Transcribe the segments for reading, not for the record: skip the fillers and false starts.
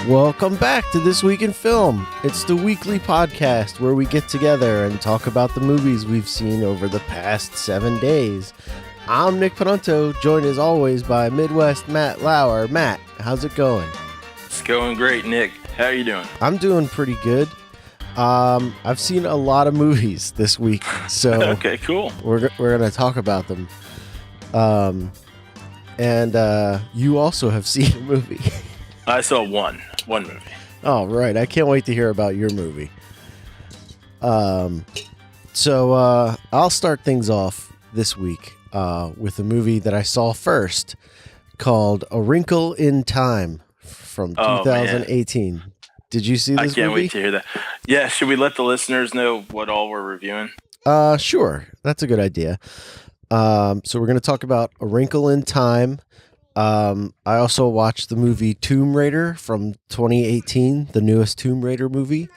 Welcome back to This Week in Film. It's the weekly podcast where we get together and talk about the movies we've seen over the past 7 days. I'm Nick Panunto, joined as always by Midwest Matt Lauer. Matt, how's it going? It's going great, Nick. How are you doing? I'm doing pretty good. I've seen a lot of movies this week, so okay, cool. We're gonna talk about them. And you also have seen a movie. I saw one movie. Oh, right. I can't wait to hear about your movie. So I'll start things off this week with a movie that I saw first called A Wrinkle in Time from 2018. Man. Did you see this movie? I can't wait to hear that. Yeah, should we let the listeners know what all we're reviewing? Sure. That's a good idea. So we're going to talk about A Wrinkle in Time. I also watched the movie Tomb Raider from 2018, the newest Tomb Raider movie.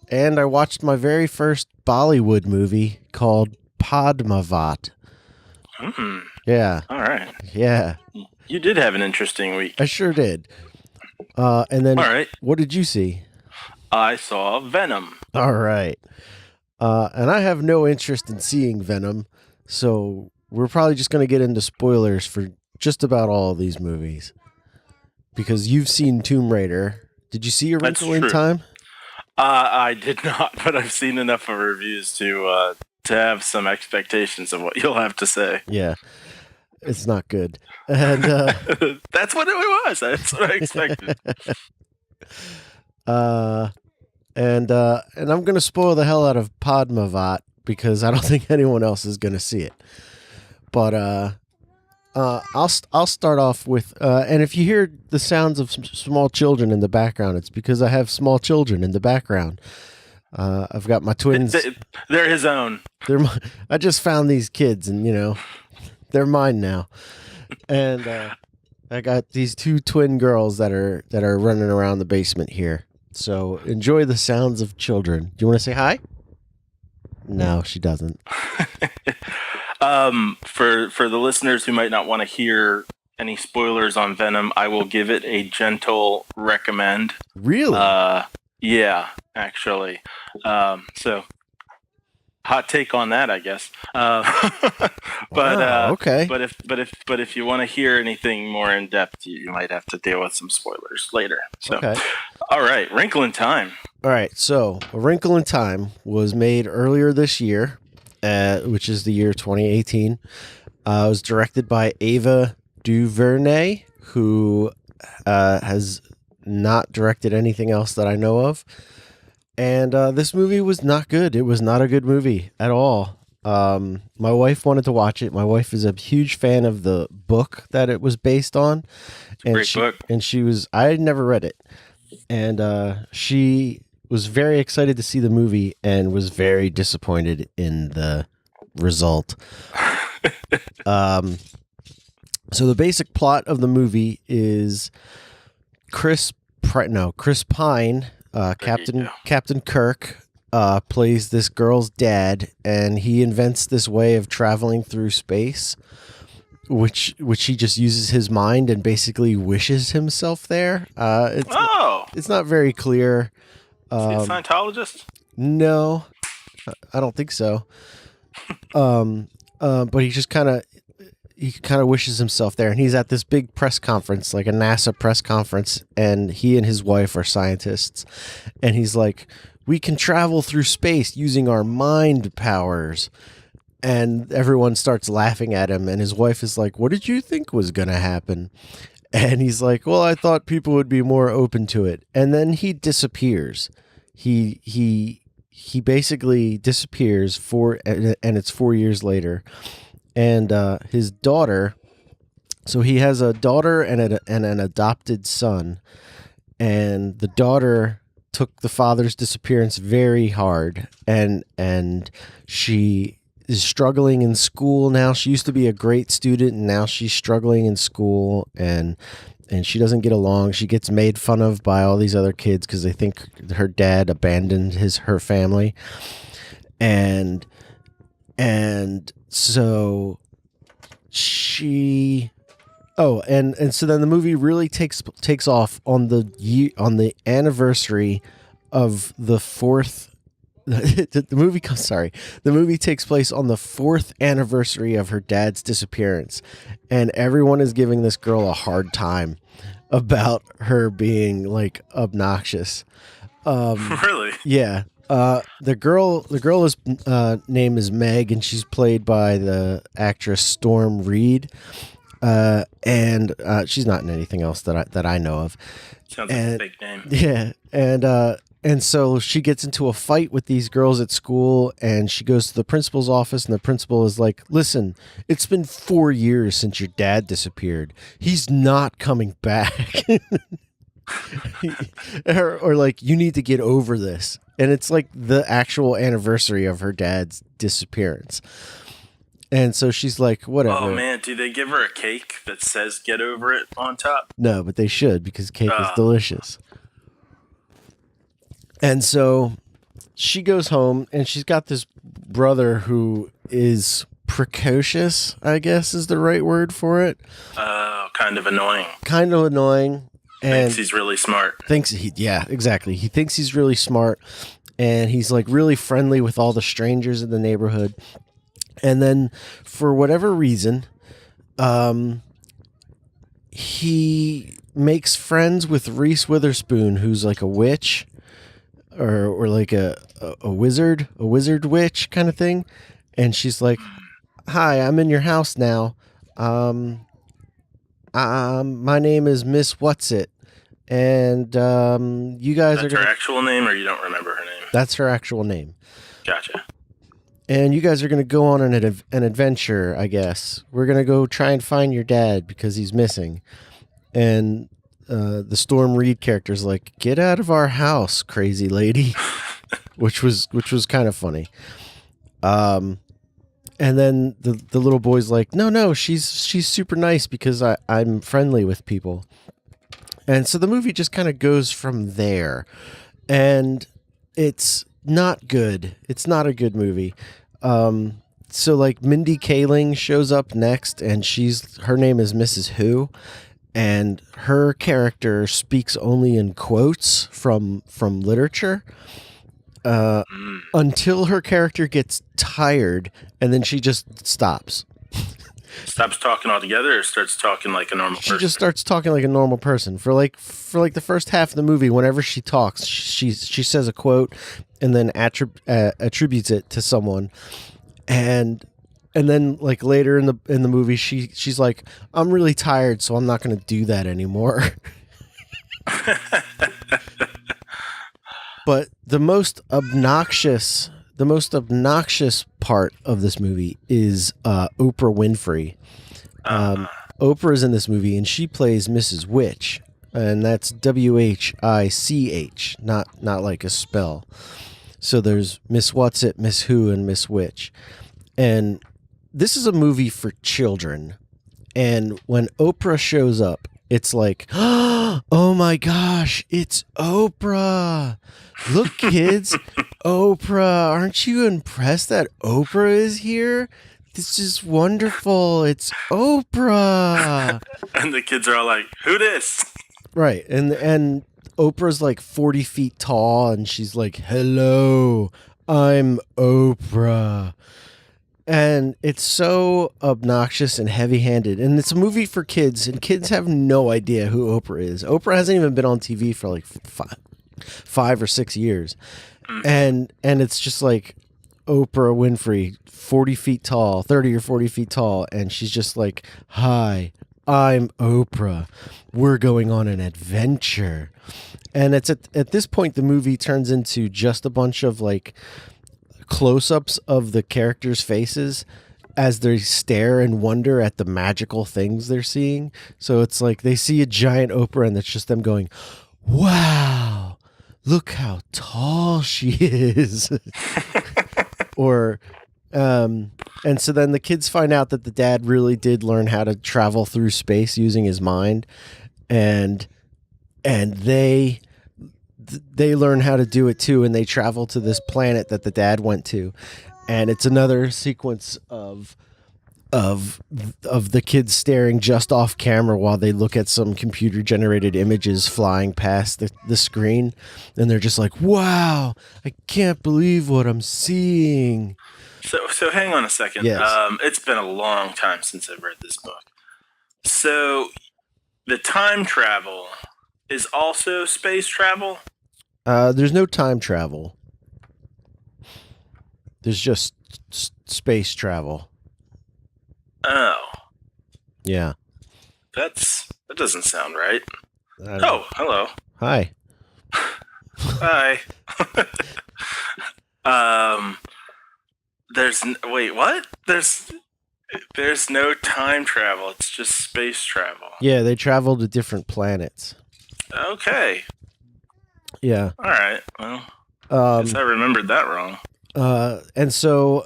And I watched my very first Bollywood movie called Padmaavat. Yeah. All right. Yeah. You did have an interesting week. I sure did. And then, all right. What did you see? I saw Venom. All right. And I have no interest in seeing Venom, so we're probably just going to get into spoilers for just about all of these movies. Because you've seen Tomb Raider. Did you see A Wrinkle in Time? I did not, but I've seen enough of reviews to have some expectations of what you'll have to say. Yeah. It's not good. And that's what it was. That's what I expected. And I'm going to spoil the hell out of Padmaavat because I don't think anyone else is going to see it. But I'll start off with and if you hear the sounds of small children in the background, it's because I have small children in the background. I've got my twins. They're his own. I just found these kids, and they're mine now. And I got these two twin girls that are running around the basement here. So enjoy the sounds of children. Do you want to say hi? No, she doesn't. For the listeners who might not want to hear any spoilers on Venom, I will give it a gentle recommend. Really? Yeah, actually. So hot take on that, I guess. But okay. But if you want to hear anything more in depth, you might have to deal with some spoilers later. So, okay. All right, Wrinkle in Time. All right, so A Wrinkle in Time was made earlier this year, which is the year 2018. It was directed by Ava DuVernay, who has not directed anything else that I know of. And this movie was not good. It was not a good movie at all. My wife wanted to watch it. My wife is a huge fan of the book that it was based on. Great book. And I had never read it. And she was very excited to see the movie and was very disappointed in the result. So the basic plot of the movie is Chris Pine, Captain Kirk, plays this girl's dad, and he invents this way of traveling through space, which he just uses his mind and basically wishes himself there. It's not very clear. Is he a Scientologist? No, I don't think so. But he just kind of wishes himself there, and he's at this big press conference, like a NASA press conference, and he and his wife are scientists, and he's like, we can travel through space using our mind powers. And everyone starts laughing at him, and his wife is like, what did you think was going to happen? And he's like, well, I thought people would be more open to it. And then he disappears. He basically disappears and it's 4 years later. And his daughter, so he has a daughter and an adopted son. And the daughter took the father's disappearance very hard. And she is struggling in school now. She used to be a great student, and now she's struggling in school, and she doesn't get along. She gets made fun of by all these other kids because they think her dad abandoned her family, and so she Oh, and so then the movie really takes off on the anniversary of the fourth. The movie takes place on the fourth anniversary of her dad's disappearance, and everyone is giving this girl a hard time about her being like obnoxious. Really? Yeah. The girl is name is Meg, and she's played by the actress Storm Reed. And she's not in anything else that I know of. Sounds like a fake name. Yeah, and so she gets into a fight with these girls at school, and she goes to the principal's office, and the principal is like, "Listen, it's been 4 years since your dad disappeared. He's not coming back." or like, you need to get over this. And it's like the actual anniversary of her dad's disappearance. And so she's like, whatever. Oh, man. Do they give her a cake that says get over it on top? No, but they should, because cake is delicious. And so she goes home, and she's got this brother who is precocious, I guess is the right word for it. Kind of annoying. And thinks he's really smart. Yeah, exactly. He thinks he's really smart, and he's like really friendly with all the strangers in the neighborhood. And then for whatever reason, he makes friends with Reese Witherspoon, who's like a witch or like a wizard witch kind of thing. And she's like, "Hi, I'm in your house now. My name is Miss Whatsit. And you guys That's her actual name, or you don't remember her name? That's her actual name. Gotcha. And you guys are going to go on an adventure, I guess. We're going to go try and find your dad because he's missing." And the Storm Reed character's like, "Get out of our house, crazy lady," which was kind of funny. And then the little boy's like, no, she's super nice because I'm friendly with people. And so the movie just kind of goes from there. And it's not good. It's not a good movie. So like Mindy Kaling shows up next, and her name is Mrs. Who, and her character speaks only in quotes from literature. Until her character gets tired, and then she just stops. Stops talking altogether, or starts talking like a normal person? She just starts talking like a normal person for like the first half of the movie. Whenever she talks, she says a quote and then attributes it to someone, and then like later in the movie, she's like, "I'm really tired, so I'm not going to do that anymore." But the most obnoxious part of this movie is Oprah Winfrey. Oprah is in this movie, and she plays Mrs. Witch, and that's WHICH, not like a spell. So there's Miss Whatsit, Miss Who, and Miss Witch. And this is a movie for children. And when Oprah shows up, it's like, "Oh my gosh, it's Oprah. Look, kids, Oprah. Aren't you impressed that Oprah is here? This is wonderful. It's Oprah." And the kids are all like, "Who this?" Right. And Oprah's like 40 feet tall, and she's like, "Hello, I'm Oprah." And it's so obnoxious and heavy-handed. And it's a movie for kids, and kids have no idea who Oprah is. Oprah hasn't even been on TV for like 5 or 6 years. And it's just like Oprah Winfrey, 40 feet tall, 30 or 40 feet tall. And she's just like, "Hi, I'm Oprah. We're going on an adventure." And it's at this point, the movie turns into just a bunch of like close-ups of the characters' faces as they stare and wonder at the magical things they're seeing. So it's like they see a giant Oprah, and it's just them going, "Wow, look how tall she is." Or and so then the kids find out that the dad really did learn how to travel through space using his mind, and they learn how to do it too, and they travel to this planet that the dad went to. And it's another sequence of of the kids staring just off camera while they look at some computer generated images flying past the screen, and they're just like, wow, I can't believe what I'm seeing. So hang on a second. Yes. It's been a long time since I've read this book. So the time travel is also space travel? There's no time travel. There's just space travel. Oh. Yeah. That doesn't sound right. Oh, hello. Hi. Hi. Wait, what? There's no time travel. It's just space travel. Yeah, they travel to different planets. Okay. Yeah. All right. Well, I guess I remembered that wrong. And so,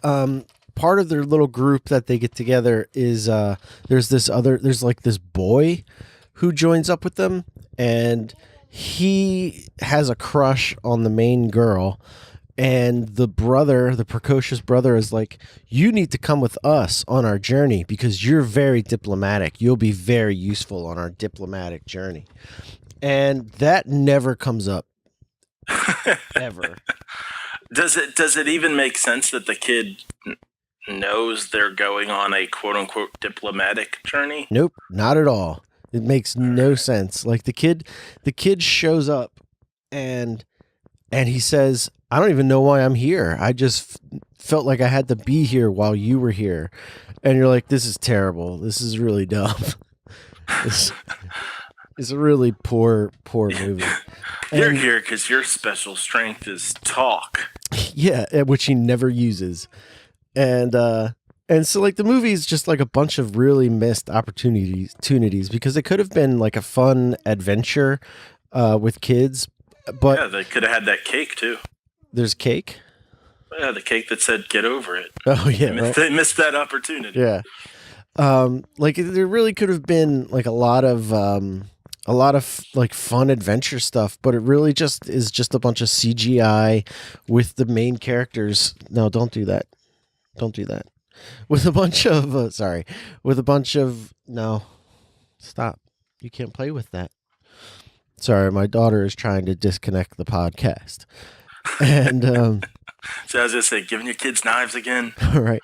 part of their little group that they get together is there's this boy who joins up with them, and he has a crush on the main girl, and the precocious brother is like, you need to come with us on our journey because you're very diplomatic. You'll be very useful on our diplomatic journey. And that never comes up ever. Does it even make sense that the kid knows they're going on a quote unquote diplomatic journey? Nope, not at all. It makes no sense. Like the kid shows up and he says, I don't even know why I'm here. I just felt like I had to be here while you were here. And you're like, this is terrible. This is really dumb. It's a really poor movie. You're here because your special strength is talk. Yeah, which he never uses. And so like the movie is just like a bunch of really missed opportunities because it could have been like a fun adventure with kids. But yeah, they could have had that cake too. There's cake? Yeah, the cake that said "Get over it." Oh yeah, they missed that opportunity. Yeah, like there really could have been like a lot of like fun adventure stuff, but it really just is just a bunch of CGI with the main characters. No, don't do that. Don't do that. With a bunch of no, stop. You can't play with that. Sorry, my daughter is trying to disconnect the podcast. And so I was just say, giving your kids knives again. All right.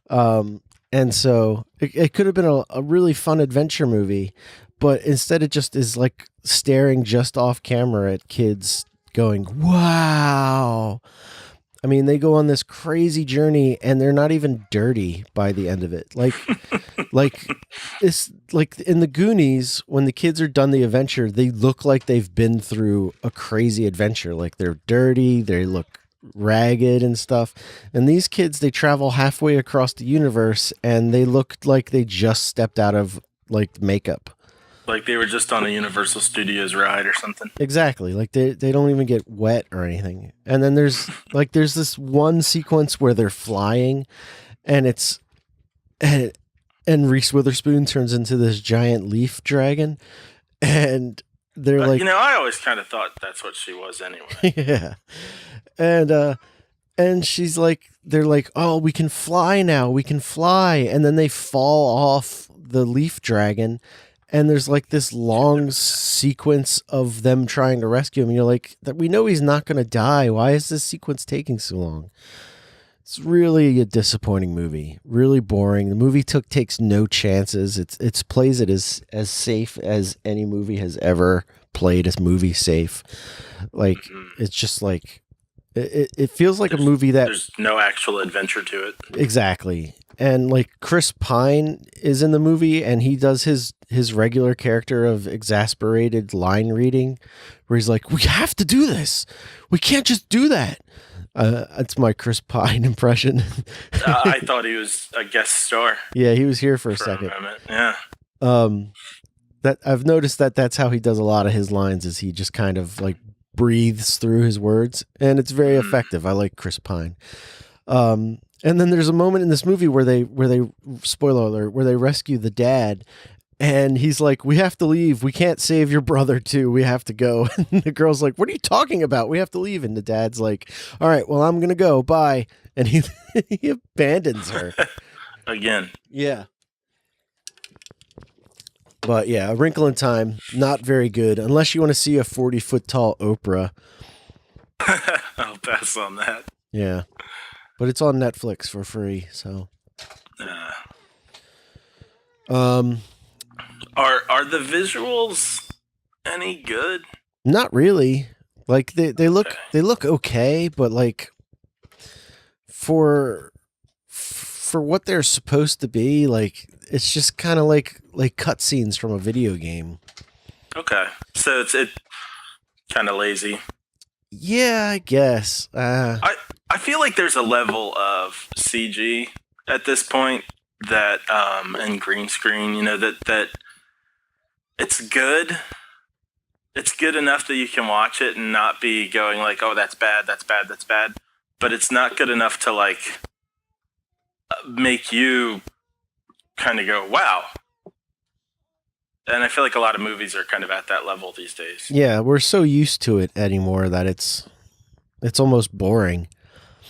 And so it could have been a really fun adventure movie, but instead it just is like staring just off camera at kids going, wow. I mean, they go on this crazy journey and they're not even dirty by the end of it. Like it's like in the Goonies, when the kids are done the adventure, they look like they've been through a crazy adventure. Like they're dirty, they look ragged and stuff. And these kids, they travel halfway across the universe and they look like they just stepped out of like makeup. Like they were just on a Universal Studios ride or something. Exactly. Like they don't even get wet or anything. And then there's this one sequence where they're flying and and Reese Witherspoon turns into this giant leaf dragon and they're like, I always kind of thought that's what she was anyway. Yeah. And she's like, they're like, oh, we can fly now. We can fly. And then they fall off the leaf dragon. And there's like this long sequence of them trying to rescue him. And you're like, we know he's not going to die. Why is this sequence taking so long? It's really a disappointing movie. Really boring. The movie takes no chances. It plays it as safe as any movie has ever played as movie safe. Like it's just like it feels like a movie that there's no actual adventure to it. Exactly. And like Chris Pine is in the movie and he does his regular character of exasperated line reading where he's like, we have to do this. We can't just do that. It's my Chris Pine impression. I thought he was a guest star. Yeah, he was here for a second. A moment. Yeah. That I've noticed that's how he does a lot of his lines is he just kind of like breathes through his words and it's very effective. I like Chris Pine. And then there's a moment in this movie where they spoiler alert, where they rescue the dad and he's like, we have to leave. We can't save your brother too. We have to go. And the girl's like, what are you talking about? We have to leave. And the dad's like, all right, well, I'm going to go. Bye. And he abandons her. again. Yeah. But yeah, A Wrinkle in Time, not very good unless you want to see a 40-foot tall Oprah. I'll pass on that. Yeah. But it's on Netflix for free, so. Are the visuals any good? Not really. Like they look okay, but like for what they're supposed to be, like it's just kind of like cutscenes from a video game. Okay, so it's kind of lazy. Yeah, I guess. I feel like there's a level of CG at this point that and green screen, that it's good. It's good enough that you can watch it and not be going like, oh, that's bad, that's bad, that's bad. But it's not good enough to like make you kind of go, wow. And I feel like a lot of movies are kind of at that level these days. Yeah, we're so used to it anymore that it's almost boring.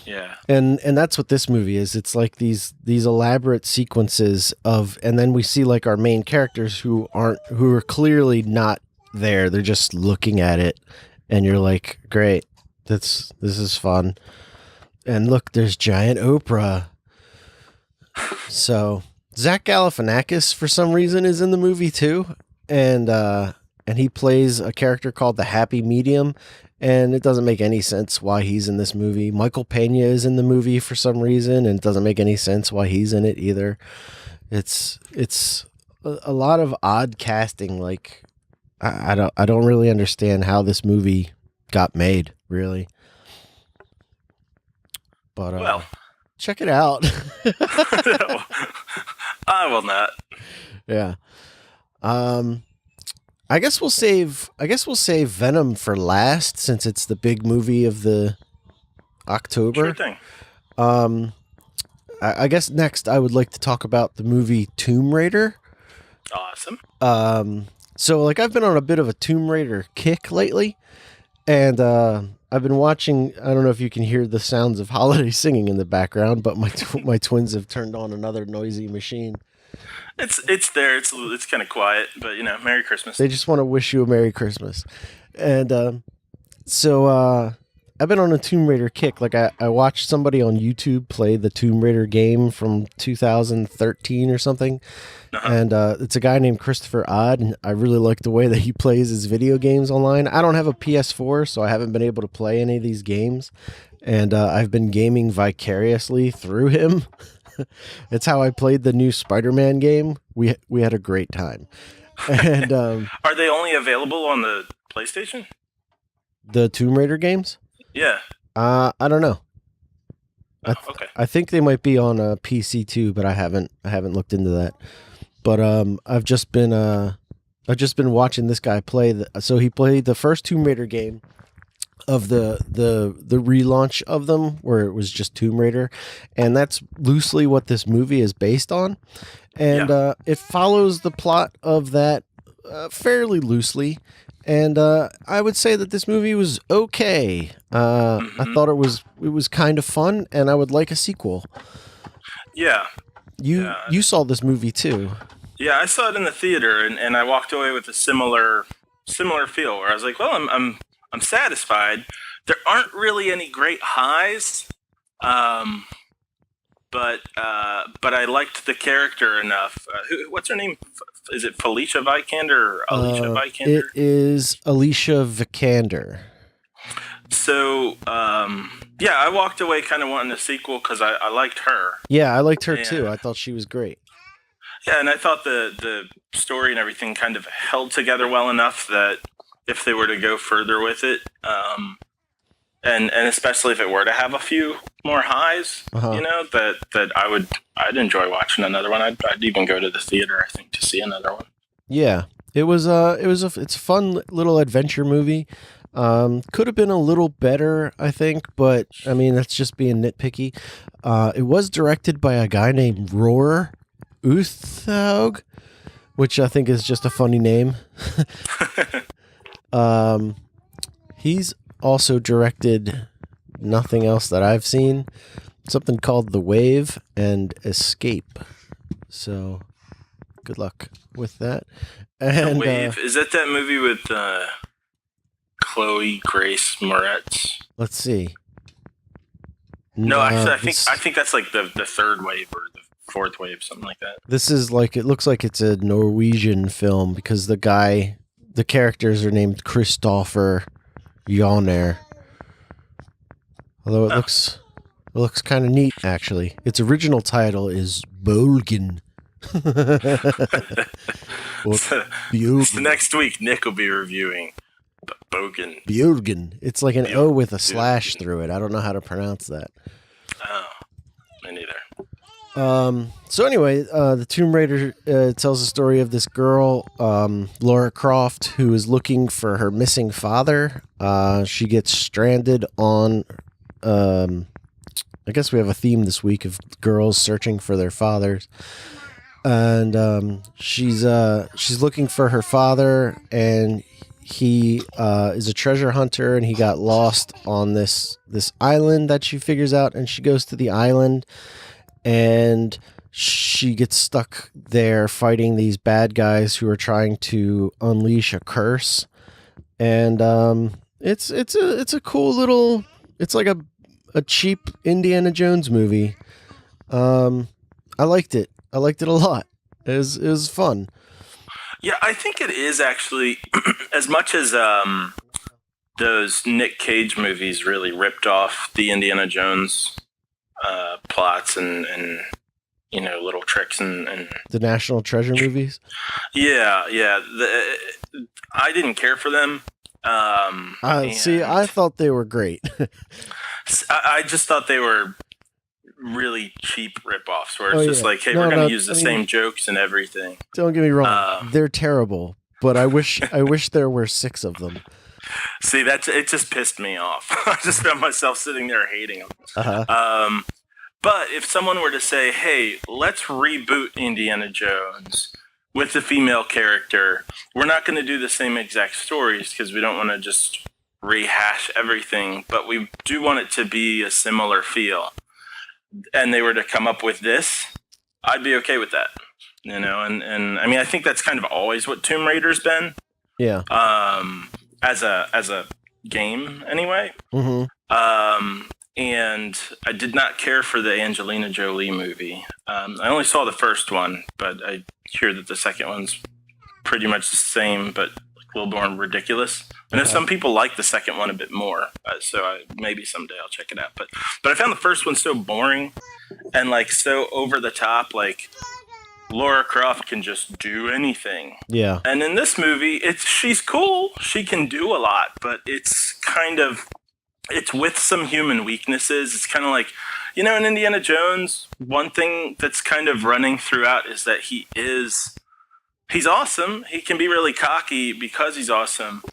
Yeah. And that's what this movie is. It's like these elaborate sequences of, and then we see like our main characters who are clearly not there. They're just looking at it, and you're like, great, this is fun. And look, there's giant Oprah. So Zach Galifianakis for some reason is in the movie too, and he plays a character called the Happy Medium, and it doesn't make any sense why he's in this movie. Michael Pena is in the movie for some reason, and it doesn't make any sense why he's in it either. It's a lot of odd casting. Like I don't really understand how this movie got made, really. But well, check it out. I will not. Yeah. I guess we'll save Venom for last, since it's the big movie of the October. Sure thing. I guess next I would like to talk about the movie Tomb Raider. Awesome. So like I've been on a bit of a Tomb Raider kick lately, and I've been watching. I don't know if you can hear the sounds of holiday singing in the background, but my twins have turned on another noisy machine. It's there. It's kind of quiet, but Merry Christmas. They just want to wish you a Merry Christmas. And so I've been on a Tomb Raider kick. Like I watched somebody on YouTube play the Tomb Raider game from 2013 or something. Uh-huh. And it's a guy named Christopher Odd, and I really like the way that he plays his video games online. I don't have a PS4, so I haven't been able to play any of these games. And I've been gaming vicariously through him. It's how I played the new Spider-Man game. We had a great time. And are they only available on the PlayStation? The Tomb Raider games? Yeah. I don't know. Okay. I think they might be on a PC too, but I haven't looked into that. But I've just been watching this guy play. So he played the first Tomb Raider game of the relaunch of them, where it was just Tomb Raider, and that's loosely what this movie is based on, and it follows the plot of that fairly loosely, and I would say that this movie was okay. I thought it was kind of fun, and I would like a sequel. Yeah. You saw this movie too. Yeah, I saw it in the theater, and I walked away with a similar feel, where I was like, well, I'm satisfied. There aren't really any great highs, but I liked the character enough. What's her name? Is it Felicia Vikander or Alicia Vikander? It is Alicia Vikander. So, I walked away kind of wanting a sequel because I liked her. Yeah, I liked her too. I thought she was great. Yeah, and I thought the story and everything kind of held together well enough that if they were to go further with it, and especially if it were to have a few more highs, that I'd enjoy watching another one. I'd even go to the theater, I think, to see another one. Yeah, it's a fun little adventure movie. Could have been a little better, I think, but I mean, that's just being nitpicky. It was directed by a guy named Roar Uthaug, which I think is just a funny name. He's also directed nothing else that I've seen, something called The Wave and Escape. So good luck with that. And The Wave, is that movie with Chloe Grace Moretz? Let's see. No, actually, I think that's like the third wave or the fourth wave, something like that. This is like, it looks like it's a Norwegian film because the characters are named Kristoffer Joner. Although it looks kind of neat, actually. Its original title is Bolgen. So next week, Nick will be reviewing Bogen. Bjorgen. It's like an O with a slash through it. I don't know how to pronounce that. Oh, me neither. So anyway, the Tomb Raider tells the story of this girl, Lara Croft, who is looking for her missing father. She gets stranded on, I guess we have a theme this week of girls searching for their fathers. And she's looking for her father, and he is a treasure hunter, and he got lost on this island that she figures out, and she goes to the island, and she gets stuck there fighting these bad guys who are trying to unleash a curse. And it's a cool little, it's like a cheap Indiana Jones movie. I liked it a lot. It was fun. Yeah, I think it is actually, as much as those Nick Cage movies really ripped off the Indiana Jones plots and little tricks and the National Treasure movies. Yeah. I didn't care for them. I thought they were great. I just thought they were really cheap rip-offs where it's just like, hey, we're going to use the same jokes and everything. Don't get me wrong. They're terrible, but I wish there were 6 of them. See, it just pissed me off. I just found myself sitting there hating them. Uh-huh. But if someone were to say, hey, let's reboot Indiana Jones with the female character, we're not going to do the same exact stories because we don't want to just rehash everything, but we do want it to be a similar feel. And they were to come up with this, I'd be okay with that. And I mean, I think that's kind of always what Tomb Raider's been. Yeah. As a game anyway. Mm-hmm. And I did not care for the Angelina Jolie movie. I only saw the first one, but I hear that the second one's pretty much the same, but a little more ridiculous. I know some people like the second one a bit more, so maybe someday I'll check it out. But I found the first one so boring and like so over the top. Like Lara Croft can just do anything. Yeah. And in this movie, she's cool. She can do a lot, but it's with some human weaknesses. It's kind of like, in Indiana Jones, one thing that's kind of running throughout is that he's awesome. He can be really cocky because he's awesome,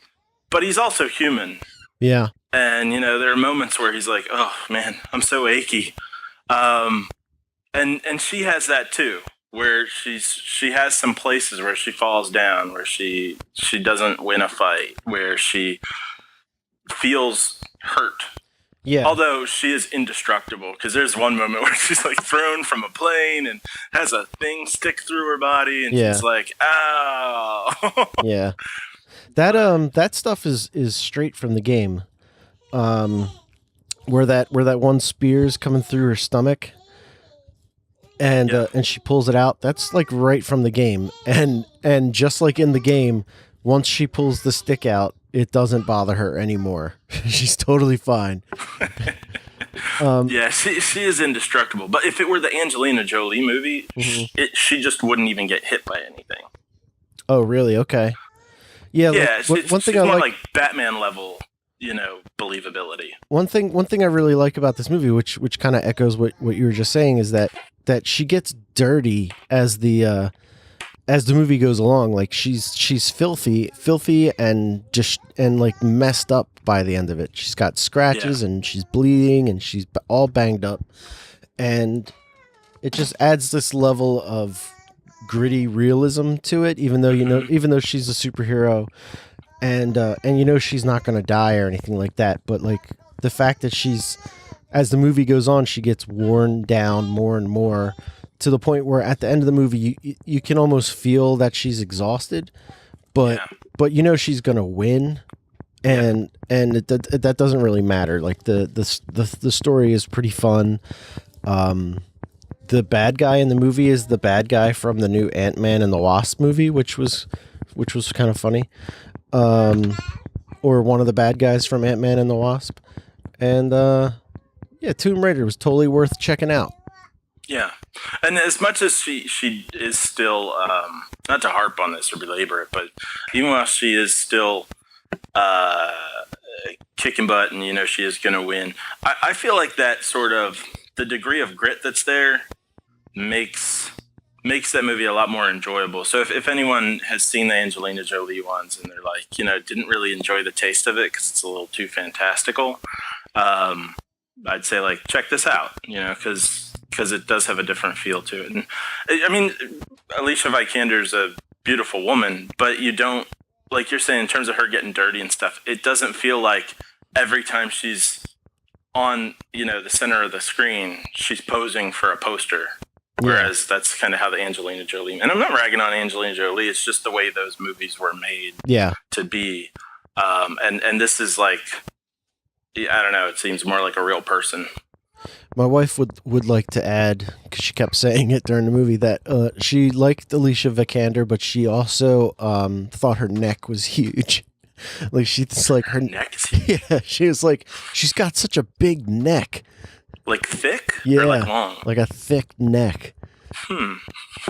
but he's also human. Yeah. And, there are moments where he's like, oh, man, I'm so achy. And she has that too, where she has some places where she falls down, where she doesn't win a fight, where she feels hurt. Yeah. Although she is indestructible, because there's one moment where she's like thrown from a plane and has a thing stick through her body, and she's like, ow. Yeah. That stuff is straight from the game. Where that one spear's coming through her stomach, and she pulls it out. That's like right from the game, and just like in the game, once she pulls the stick out, it doesn't bother her anymore. She's totally fine. Yeah, she is indestructible. But if it were the Angelina Jolie movie, she just wouldn't even get hit by anything. Oh, really? Okay. Yeah. Yeah. One thing I like Batman level, believability. One thing I really like about this movie, which kind of echoes what you were just saying, is that she gets dirty as the movie goes along. Like she's filthy and like messed up by the end of it. She's got scratches and she's bleeding and she's all banged up, and it just adds this level of gritty realism to it. Even though she's a superhero, and she's not going to die or anything like that. But like the fact that she's as the movie goes on, she gets worn down more and more to the point where at the end of the movie, you can almost feel that she's exhausted, but she's gonna win, and that doesn't really matter. Like the story is pretty fun. The bad guy in the movie is the bad guy from the new Ant-Man and the Wasp movie, which was kind of funny. Or one of the bad guys from Ant-Man and the Wasp. And Tomb Raider was totally worth checking out. Yeah. And as much as she is still, not to harp on this or belabor it, but even while she is still kicking butt and, she is going to win, I feel like that sort of, the degree of grit that's there makes that movie a lot more enjoyable. So if anyone has seen the Angelina Jolie ones and they're like, didn't really enjoy the taste of it because it's a little too fantastical, I'd say like check this out, because it does have a different feel to it. And I mean, Alicia Vikander's a beautiful woman, but you don't, like you're saying, in terms of her getting dirty and stuff, it doesn't feel like every time she's on, the center of the screen, she's posing for a poster. Whereas that's kind of how the Angelina Jolie, and I'm not ragging on Angelina Jolie, it's just the way those movies were made to be. And this is like, I don't know, it seems more like a real person. My wife would like to add, because she kept saying it during the movie, that she liked Alicia Vikander, but she also thought her neck was huge. Like she's like her neck is huge. Yeah, she was like, she's got such a big neck. Like thick? Yeah, or like long? Like a thick neck.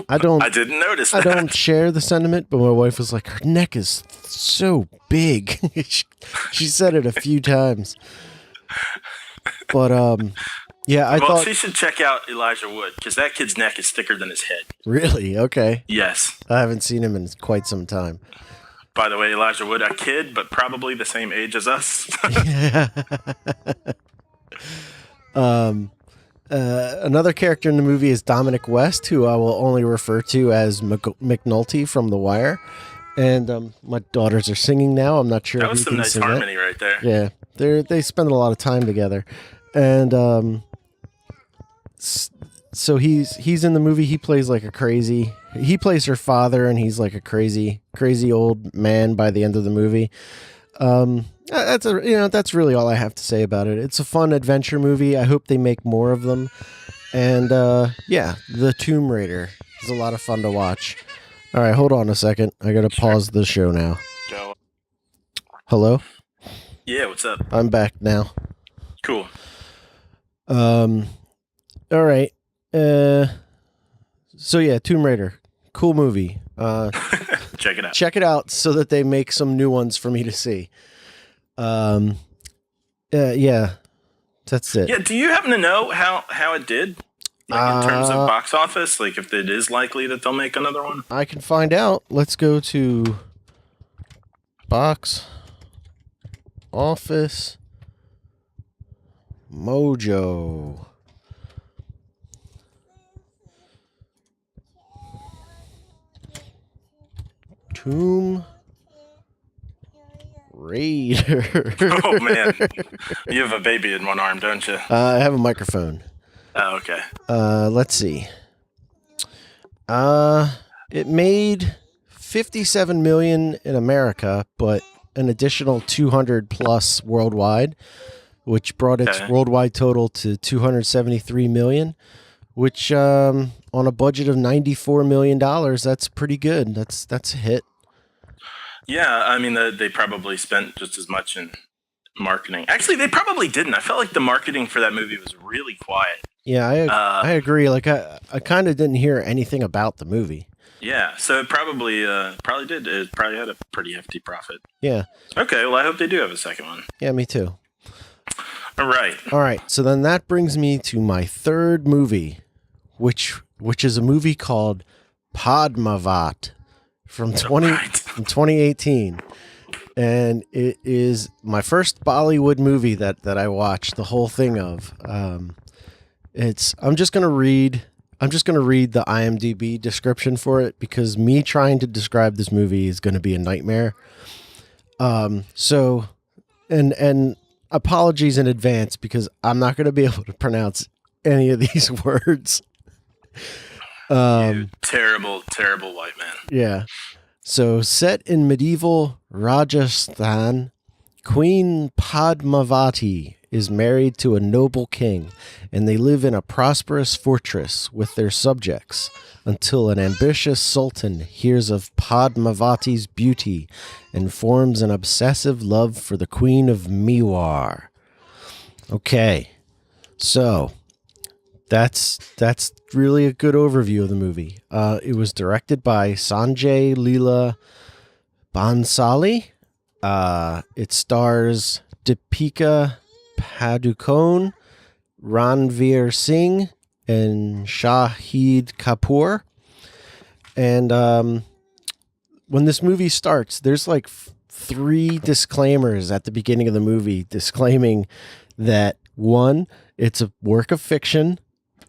I didn't notice that. I don't share the sentiment, but my wife was like, her neck is so big. she said it a few times. But I thought she should check out Elijah Wood, because that kid's neck is thicker than his head. Really? Okay. Yes. I haven't seen him in quite some time. By the way, Elijah Wood, a kid, but probably the same age as us. Yeah. Another character in the movie is Dominic West, who I will only refer to as McNulty from The Wire. And my daughters are singing now. I'm not sure. That was some nice harmony right there. Yeah, they spend a lot of time together, and so he's in the movie. He plays like a crazy. He plays her father, and he's like a crazy old man by the end of the movie. That's really all I have to say about it. It's a fun adventure movie. I hope they make more of them. And The Tomb Raider is a lot of fun to watch. All right, hold on a second. I got to pause the show now. Go. Hello? Yeah, what's up? I'm back now. Cool. All right. Tomb Raider. Cool movie. Check it out. Check it out so that they make some new ones for me to see. That's it. Yeah, do you happen to know how it did? Like in terms of box office? Like if it is likely that they'll make another one? I can find out. Let's go to Box Office Mojo. Tomb Raider. Oh, man. You have a baby in one arm, don't you? I have a microphone. Oh, okay. Let's see. It made $57 million in America, but an additional 200 plus worldwide, which brought its worldwide total to $273 million, which on a budget of $94 million, that's pretty good. That's a hit. Yeah, I mean, they probably spent just as much in marketing. Actually, they probably didn't. I felt like the marketing for that movie was really quiet. Yeah, I agree. Like, I kind of didn't hear anything about the movie. Yeah, so it probably did. It probably had a pretty hefty profit. Yeah. Okay, well, I hope they do have a second one. Yeah, me too. All right. So then that brings me to my third movie, which is a movie called Padmaavat from 2018. And it is my first Bollywood movie that I watched the whole thing of. I'm just gonna read the IMDb description for it, because me trying to describe this movie is going to be a nightmare. And apologies in advance because I'm not going to be able to pronounce any of these words. You terrible, terrible white man. Yeah. So set in medieval Rajasthan, Queen Padmavati is married to a noble king, and they live in a prosperous fortress with their subjects until an ambitious sultan hears of Padmavati's beauty and forms an obsessive love for the Queen of Mewar. Okay, so that's really a good overview of the movie. It was directed by Sanjay Leela Bansali. It stars Deepika Padukone, Ranveer Singh, and Shahid Kapoor. And when this movie starts, there's like 3 disclaimers at the beginning of the movie disclaiming that, 1, it's a work of fiction.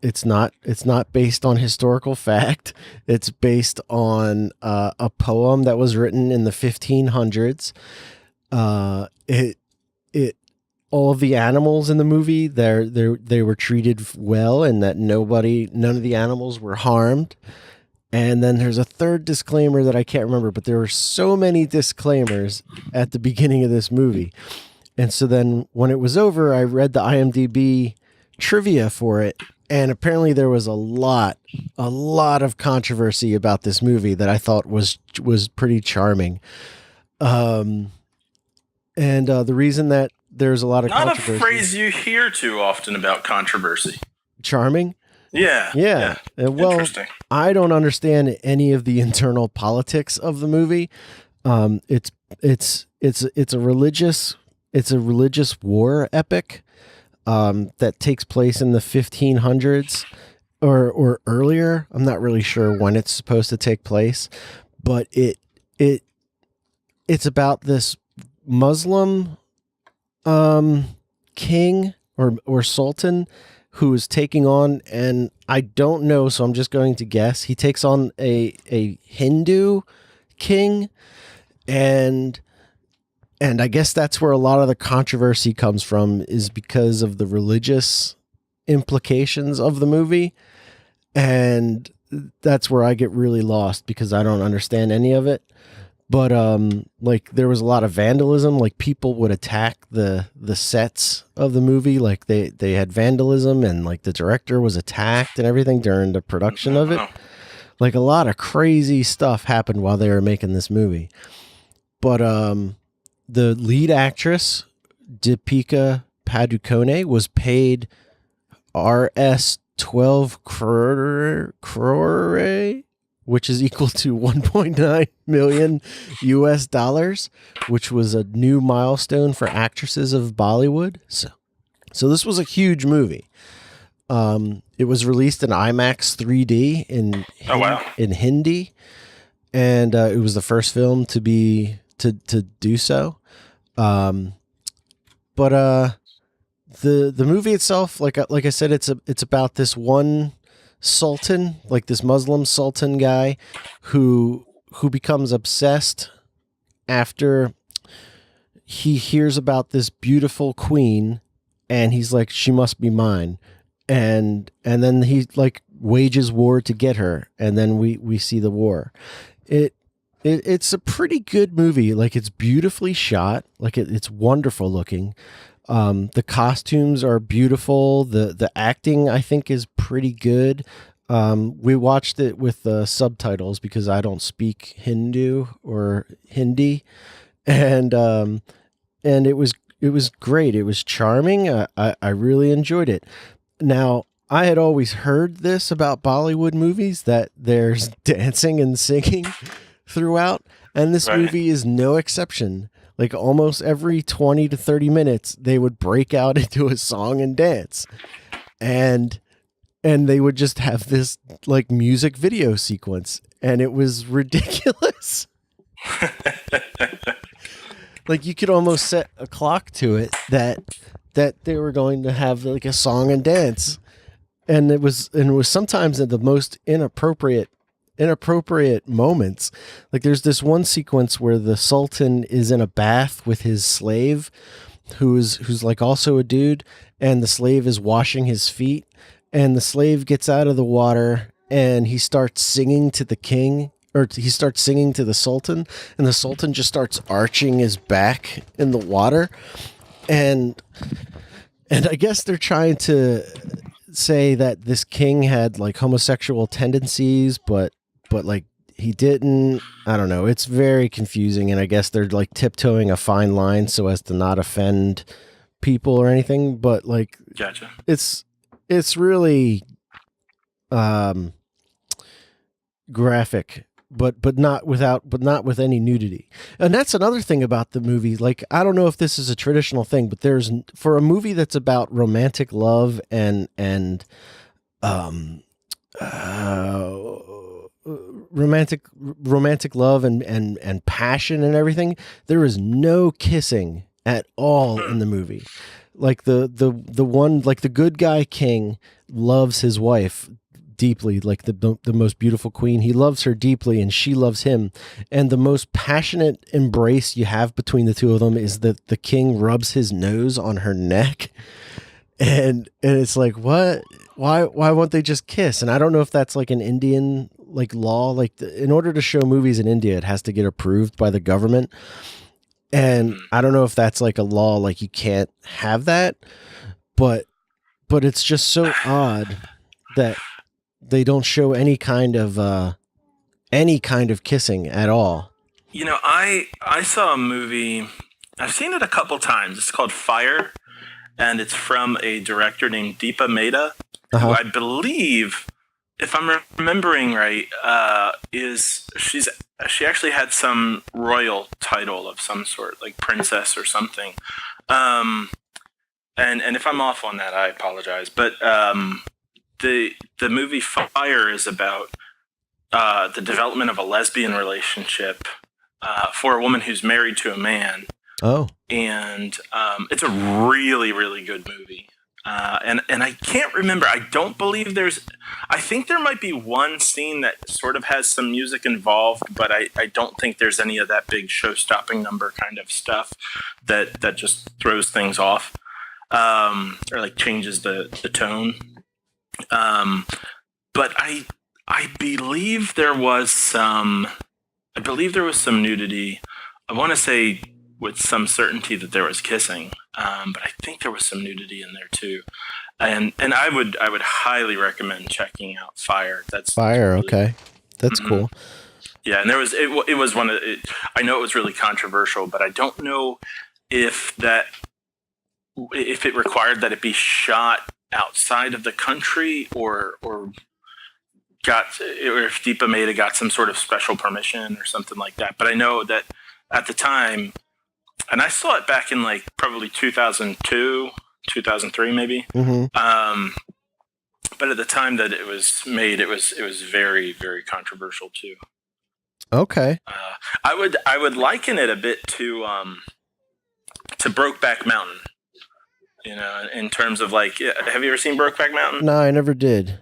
It's not based on historical fact. It's based on a poem that was written in the 1500s. All of the animals in the movie, they were treated well, and that none of the animals were harmed. And then there's a 3rd disclaimer that I can't remember, but there were so many disclaimers at the beginning of this movie. And so then when it was over, I read the IMDb trivia for it, and apparently there was a lot of controversy about this movie that I thought was pretty charming. And the reason that there's a lot of controversy. Not a phrase you hear too often about controversy. Charming? Yeah. Well, interesting. I don't understand any of the internal politics of the movie. It's a religious war epic that takes place in the 1500s or earlier. I'm not really sure when it's supposed to take place, but it's about this Muslim king or sultan who is taking on, and I don't know, so I'm just going to guess, he takes on a Hindu king, and I guess that's where a lot of the controversy comes from, is because of the religious implications of the movie. And that's where I get really lost because I don't understand any of it. But like there was a lot of vandalism, like people would attack the sets of the movie, like they had vandalism, and like the director was attacked and everything during the production of it. Like a lot of crazy stuff happened while they were making this movie. But the lead actress, Deepika Padukone, was paid Rs 12 crore, which is equal to 1.9 million US dollars, which was a new milestone for actresses of Bollywood. So this was a huge movie. It was released in IMAX 3D in Hindi, and it was the first film to do so. But the movie itself, like I said, it's about this one sultan, like this Muslim sultan guy who becomes obsessed after he hears about this beautiful queen, and he's like, she must be mine. And then he like wages war to get her, and then we see the war. It's a pretty good movie. Like, it's beautifully shot. Like, it's wonderful looking. The costumes are beautiful. The acting, I think, is pretty good. We watched it with subtitles because I don't speak Hindu or Hindi, and it was great. It was charming. I really enjoyed it. Now, I had always heard this about Bollywood movies, that there's dancing and singing throughout, and this movie is no exception. Like, almost every 20 to 30 minutes, they would break out into a song and dance, and they would just have this like music video sequence, and it was ridiculous. Like, you could almost set a clock to it that they were going to have like a song and dance, and it was sometimes at the most inappropriate moments. Like, there's this one sequence where the sultan is in a bath with his slave who's like also a dude, and the slave is washing his feet, and the slave gets out of the water and he starts singing to the king, or he starts singing to the sultan, and the sultan just starts arching his back in the water, and I guess they're trying to say that this king had like homosexual tendencies, but like he didn't. I don't know. It's very confusing, and I guess they're like tiptoeing a fine line so as to not offend people or anything. But like, gotcha. It's really graphic, but not with any nudity. And that's another thing about the movie. Like, I don't know if this is a traditional thing, but there's, for a movie that's about romantic love and romantic love and passion and everything, there is no kissing at all in the movie. Like the one, like the good guy king loves his wife deeply, like the most beautiful queen. He loves her deeply and she loves him. And the most passionate embrace you have between the two of them is that the king rubs his nose on her neck. And it's like, what? Why won't they just kiss? And I don't know if that's like an Indian like law. Like in order to show movies in India, it has to get approved by the government. And I don't know if that's like a law, like you can't have that, but it's just so odd that they don't show any kind of kissing at all. You know, I saw a movie, I've seen it a couple times. It's called Fire, and it's from a director named Deepa Mehta, who I believe, if I'm remembering right, she actually had some royal title of some sort, like princess or something. And if I'm off on that, I apologize. But the movie Fire is about the development of a lesbian relationship for a woman who's married to a man. Oh. And it's a really, really good movie. And I can't remember. I don't believe I think there might be one scene that sort of has some music involved, but I don't think there's any of that big show-stopping number kind of stuff that just throws things off, or like changes the tone. But I believe there was some nudity. I want to say with some certainty that there was kissing, but I think there was some nudity in there too. And I would highly recommend checking out Fire. That's really, okay, that's cool. Yeah, and it was one of it. I know it was really controversial, but I don't know if it required that it be shot outside of the country or if Deepa Mehta got some sort of special permission or something like that. But I know that at the time, and I saw it back in like probably 2002, 2003 maybe. Mm-hmm. But at the time that it was made, it was very, very controversial too. Okay. I would liken it a bit to Brokeback Mountain. You know, in terms of like, have you ever seen Brokeback Mountain? No, I never did.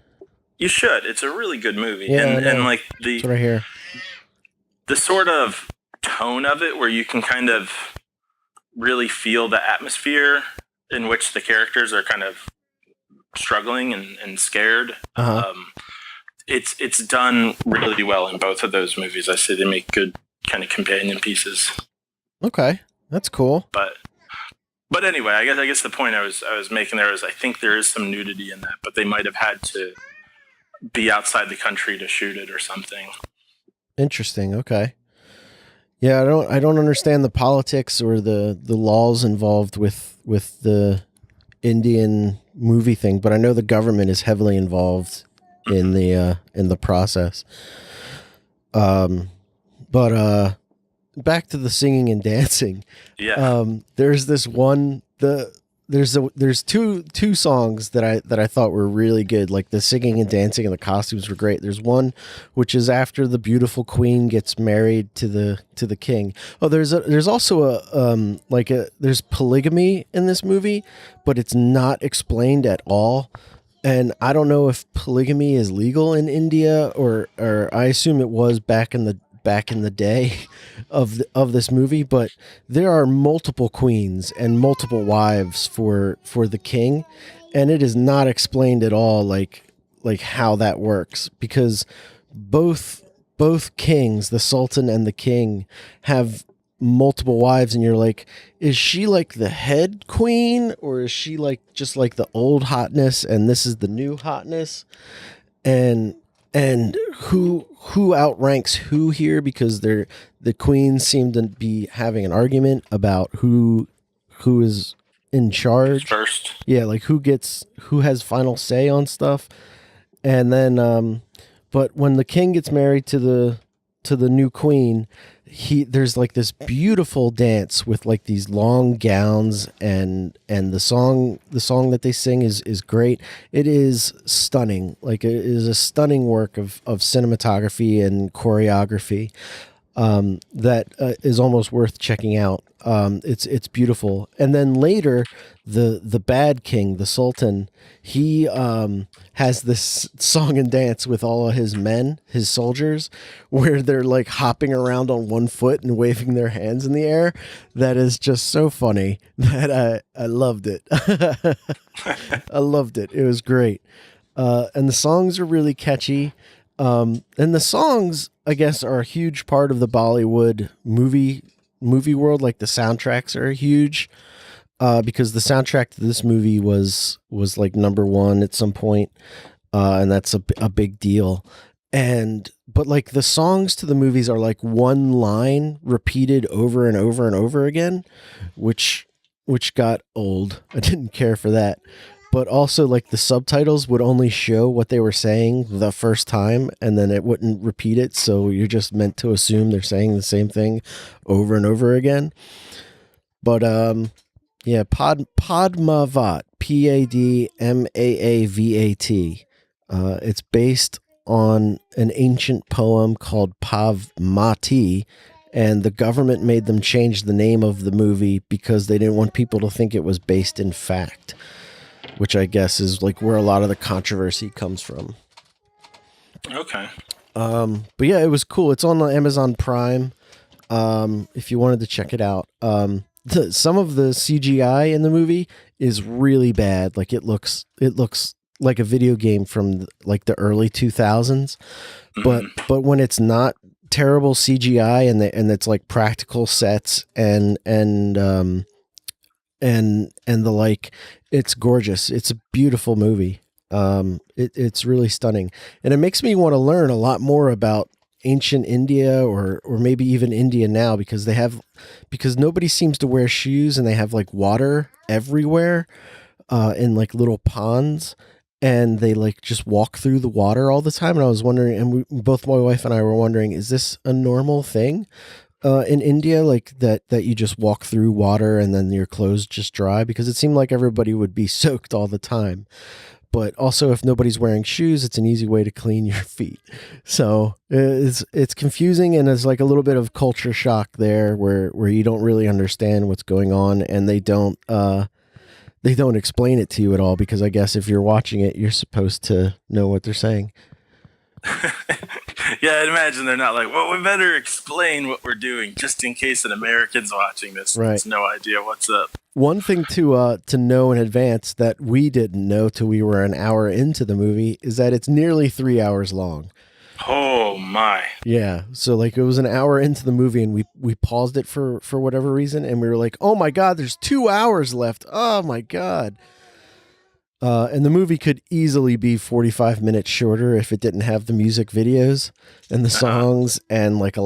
You should. It's a really good movie. Yeah, and like that's what I hear. The sort of tone of it where you can kind of really feel the atmosphere in which the characters are kind of struggling and scared. Uh-huh. It's done really well in both of those movies. I say they make good kind of companion pieces. Okay, that's cool. But anyway, I guess the point I was making there is I think there is some nudity in that, but they might have had to be outside the country to shoot it or something. Interesting. Okay. Yeah, I don't understand the politics or the laws involved with the Indian movie thing, but I know the government is heavily involved in the process. But back to the singing and dancing. Yeah. There's this one there's two songs that I thought were really good. Like the singing and dancing and the costumes were great. There's one which is after the beautiful queen gets married to the king. Oh, there's also there's polygamy in this movie, but it's not explained at all. And I don't know if polygamy is legal in India or I assume it was back in the back in the day of this movie, but there are multiple queens and multiple wives for the king, and it is not explained at all like how that works, because both kings, the sultan and the king, have multiple wives, and you're like, is she like the head queen, or is she like just like the old hotness and this is the new hotness? And who outranks who here, because the queens seem to be having an argument about who is in charge first. Yeah, like who has final say on stuff. And then but when the king gets married to the new queen, there's like this beautiful dance with like these long gowns, and the song that they sing is great. It is stunning. Like, it is a stunning work of cinematography and choreography that is almost worth checking out. It's beautiful. And then later, the bad king, the sultan, he has this song and dance with all of his men, his soldiers, where they're like hopping around on one foot and waving their hands in the air. That is just so funny that I loved it. I loved it. It was great. And the songs are really catchy. And the songs, I guess, are a huge part of the Bollywood movie world. Like, the soundtracks are huge, because the soundtrack to this movie was like number one at some point, and that's a big deal. But like, the songs to the movies are like one line repeated over and over and over again, which got old. I didn't care for that. But also, like, the subtitles would only show what they were saying the first time, and then it wouldn't repeat it. So you're just meant to assume they're saying the same thing over and over again. But yeah, Padmaavat, Padmaavat. It's based on an ancient poem called Pavmati, and the government made them change the name of the movie because they didn't want people to think it was based in fact, which I guess is like where a lot of the controversy comes from. Okay. But yeah, it was cool. It's on Amazon Prime. If you wanted to check it out. Some of the CGI in the movie is really bad. Like, it looks like a video game from like the early 2000s. But when it's not terrible CGI and it's like practical sets and the like, it's gorgeous. It's a beautiful movie. It's really stunning, and it makes me want to learn a lot more about ancient India or maybe even India now, because nobody seems to wear shoes, and they have like water everywhere in like little ponds, and they like just walk through the water all the time. And I was wondering, and both my wife and I were wondering, is this a normal thing in India, like that you just walk through water and then your clothes just dry? Because it seemed like everybody would be soaked all the time. But also, if nobody's wearing shoes, it's an easy way to clean your feet. So it's confusing, and there's like a little bit of culture shock there, where you don't really understand what's going on, and they don't explain it to you at all, because I guess if you're watching it, you're supposed to know what they're saying. Yeah, I'd imagine they're not like, well, we better explain what we're doing just in case an American's watching this and has no idea what's up. One thing to know in advance that we didn't know till we were an hour into the movie is that it's nearly 3 hours long. Oh my. Yeah. So like, it was an hour into the movie, and we paused it for whatever reason, and we were like, oh my God, there's 2 hours left. Oh my God. And the movie could easily be 45 minutes shorter if it didn't have the music videos and the songs, and like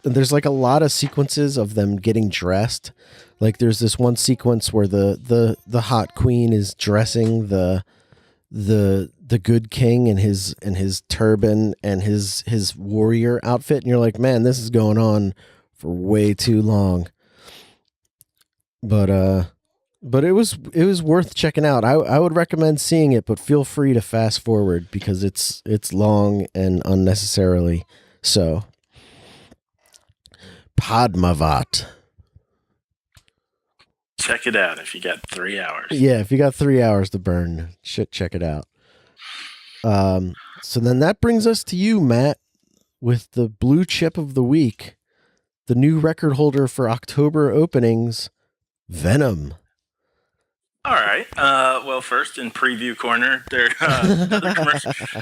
there's like a lot of sequences of them getting dressed. Like, there's this one sequence where the hot queen is dressing the good king in his turban and his warrior outfit, and you're like, man, this is going on for way too long. But it was worth checking out. I would recommend seeing it, but feel free to fast forward because it's long and unnecessarily so. Padmaavat. Check it out if you got 3 hours. Yeah, if you got 3 hours to burn, check it out. So then that brings us to you, Matt. with the blue chip of the week, the new record holder for October openings, Venom. All right. Well, first in preview corner, there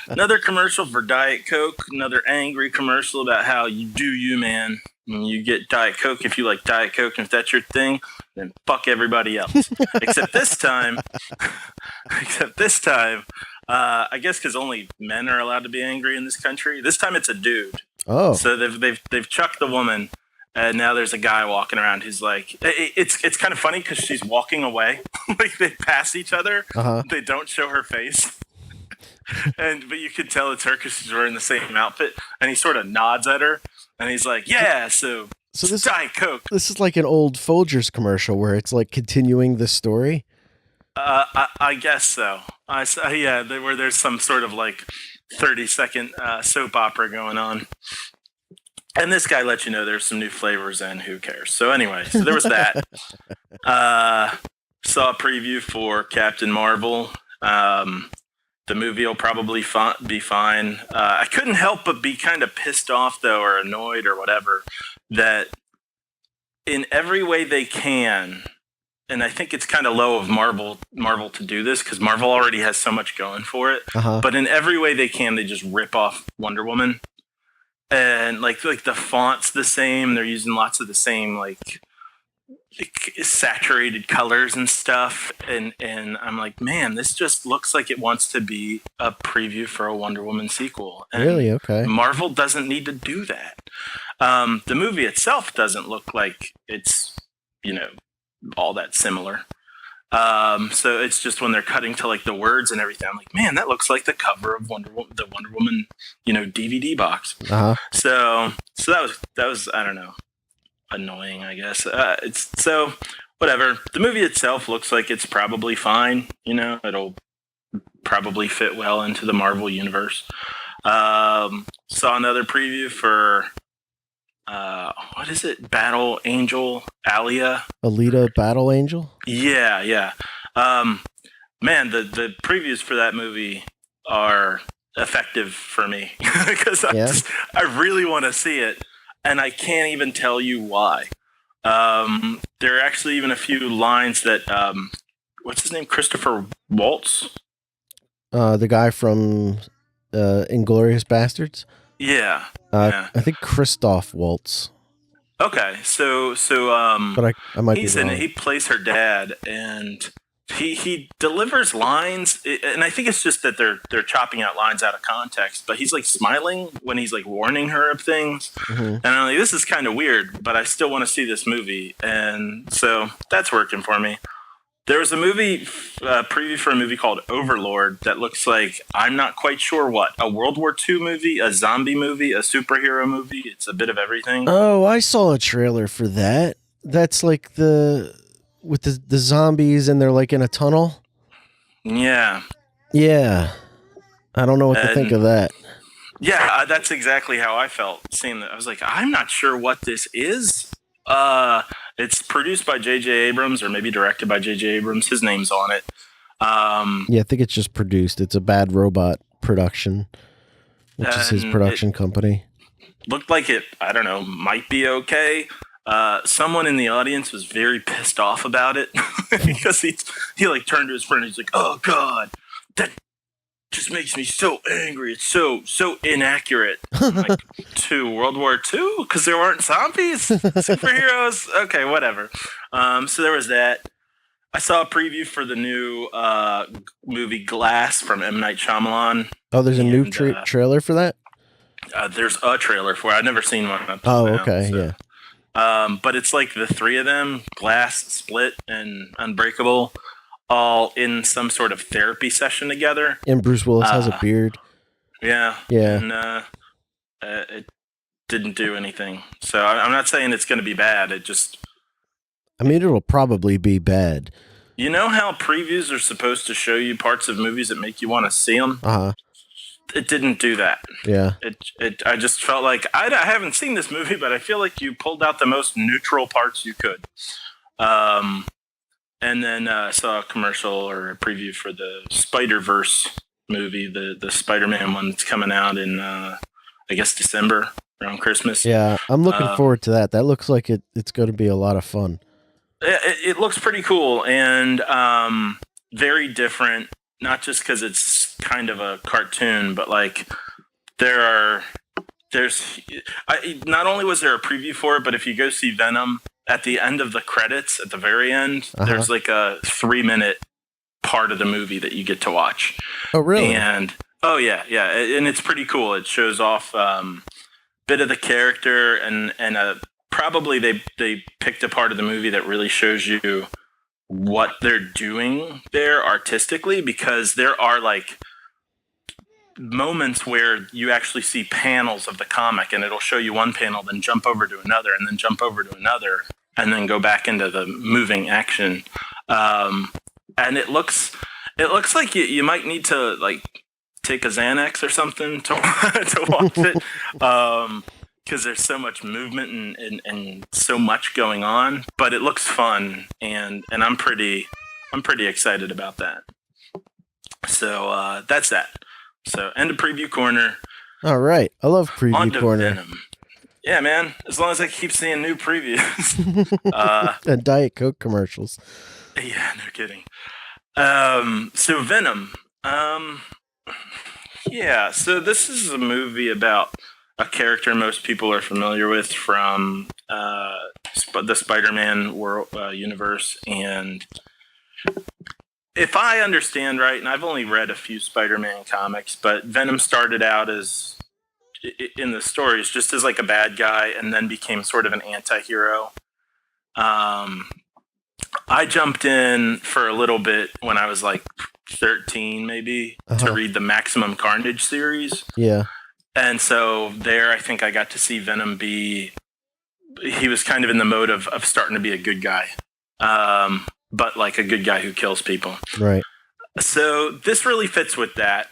another commercial for Diet Coke. Another angry commercial about how you do you, man. And you get Diet Coke if you like Diet Coke, and if that's your thing, then fuck everybody else. except this time, I guess because only men are allowed to be angry in this country. This time it's a dude. Oh, So they've chucked the woman. And now there's a guy walking around who's like, it's kind of funny because she's walking away, like they pass each other. Uh-huh. They don't show her face, but you could tell it's her because she's wearing the same outfit. And he sort of nods at her, and he's like, "Yeah, so this Diet Coke." This is like an old Folgers commercial where it's like continuing the story. I guess so. Where there's some sort of like 30-second soap opera going on. And this guy lets you know there's some new flavors and who cares. So anyway, so there was that. Saw a preview for Captain Marvel. The movie will probably be fine. I couldn't help but be kind of pissed off, though, or annoyed or whatever, that in every way they can, and I think it's kind of low of Marvel to do this because Marvel already has so much going for it. Uh-huh. But in every way they can, they just rip off Wonder Woman. And like the font's the same. They're using lots of the same like saturated colors and stuff. And I'm like, man, this just looks like it wants to be a preview for a Wonder Woman sequel. And really? Okay. Marvel doesn't need to do that. The movie itself doesn't look like it's, all that similar. So it's just when they're cutting to like the words and everything, I'm like, man, that looks like the cover of the Wonder Woman, DVD box. Uh-huh. So that was I don't know, annoying, I guess. It's so whatever. The movie itself looks like it's probably fine. It'll probably fit well into the Marvel universe. Saw another preview for what is it? Battle Angel Alia. Alita Battle Angel? Yeah. Man, the previews for that movie are effective for me because I really want to see it, and I can't even tell you why. There are actually even a few lines that what's his name? Christopher Waltz? The guy from Inglourious Bastards? Yeah. I think Christoph Waltz. Okay, so But I might he's be wrong. in it. He plays her dad, and he delivers lines, and I think it's just that they're chopping out lines out of context. But he's like smiling when he's like warning her of things, and I'm like, this is kind of weird, but I still want to see this movie, and so that's working for me. There was a movie preview for a movie called Overlord that looks like, I'm not quite sure what, a World War II movie, a zombie movie, a superhero movie. It's a bit of everything. Oh, I saw a trailer for that. That's like with the zombies and they're like in a tunnel. Yeah. Yeah. I don't know what to think of that. Yeah, that's exactly how I felt seeing that. I was like, I'm not sure what this is. It's produced by J.J. Abrams, or maybe directed by J.J. Abrams. His name's on it. Yeah, I think it's just produced. It's a Bad Robot production, which is his production company. Looked like it, I don't know, might be okay. Someone in the audience was very pissed off about it because he like turned to his friend and he's like, oh God, that just makes me so angry. It's so inaccurate. Like, to World War II? Because there weren't zombies? Superheroes? Okay, whatever. So there was that. I saw a preview for the new movie Glass from M. Night Shyamalan. Oh, there's a new trailer for that? There's a trailer for it. I've never seen one. Okay, so. Yeah. But it's like the three of them, Glass, Split, and Unbreakable, all in some sort of therapy session together. And Bruce Willis has a beard. Yeah. Yeah. And it didn't do anything. So I'm not saying it's going to be bad. It just... I mean, it'll probably be bad. You know how previews are supposed to show you parts of movies that make you want to see them? Uh-huh. It didn't do that. Yeah. I just felt like... I haven't seen this movie, but I feel like you pulled out the most neutral parts you could. And then I saw a commercial or a preview for the Spider-Verse movie, the Spider-Man one that's coming out in I guess December around Christmas. Yeah, I'm looking forward to that. That looks like it's going to be a lot of fun. It looks pretty cool and very different. Not just because it's kind of a cartoon, but like not only was there a preview for it, but if you go see Venom at the end of the credits, at the very end, there's like a 3-minute part of the movie that you get to watch. Oh, really? And yeah, and it's pretty cool. It shows off bit of the character and probably they picked a part of the movie that really shows you what they're doing there artistically, because there are like moments where you actually see panels of the comic and it'll show you one panel, then jump over to another, and then jump over to another, and then go back into the moving action. And it looks like you might need to like take a Xanax or something to watch it, because there's so much movement and so much going on. But it looks fun, and I'm pretty excited about that. So that's that. So end of preview corner. All right, I love preview corner. Venom. Yeah, man. As long as I keep seeing new previews and Diet Coke commercials. Yeah, no kidding. So Venom. Yeah, so this is a movie about a character most people are familiar with from the Spider-Man world universe. And if I understand right, and I've only read a few Spider-Man comics, but Venom started out as, in the stories, just as like a bad guy and then became sort of an anti-hero. I jumped in for a little bit when I was like 13 maybe to read the Maximum Carnage series. Yeah. And so there I think I got to see Venom he was kind of in the mode of starting to be a good guy. But like a good guy who kills people. Right. So this really fits with that.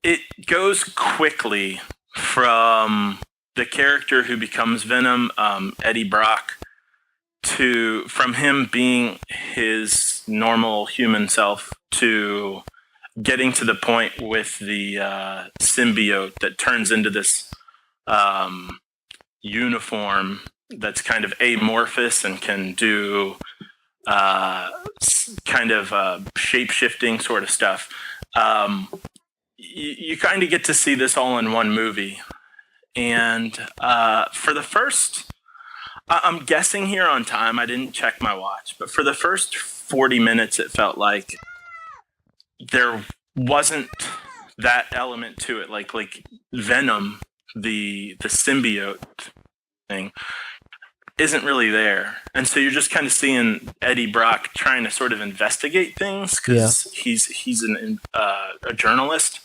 It goes quickly from the character who becomes Venom, Eddie Brock, from him being his normal human self to getting to the point with the symbiote that turns into this uniform that's kind of amorphous and can do kind of shape-shifting sort of stuff. You kind of get to see this all in one movie. And for the first, I'm guessing here on time, I didn't check my watch, but for the first 40 minutes, it felt like there wasn't that element to it. Like Venom, the symbiote thing, isn't really there. And so you're just kind of seeing Eddie Brock trying to sort of investigate things because he's a journalist.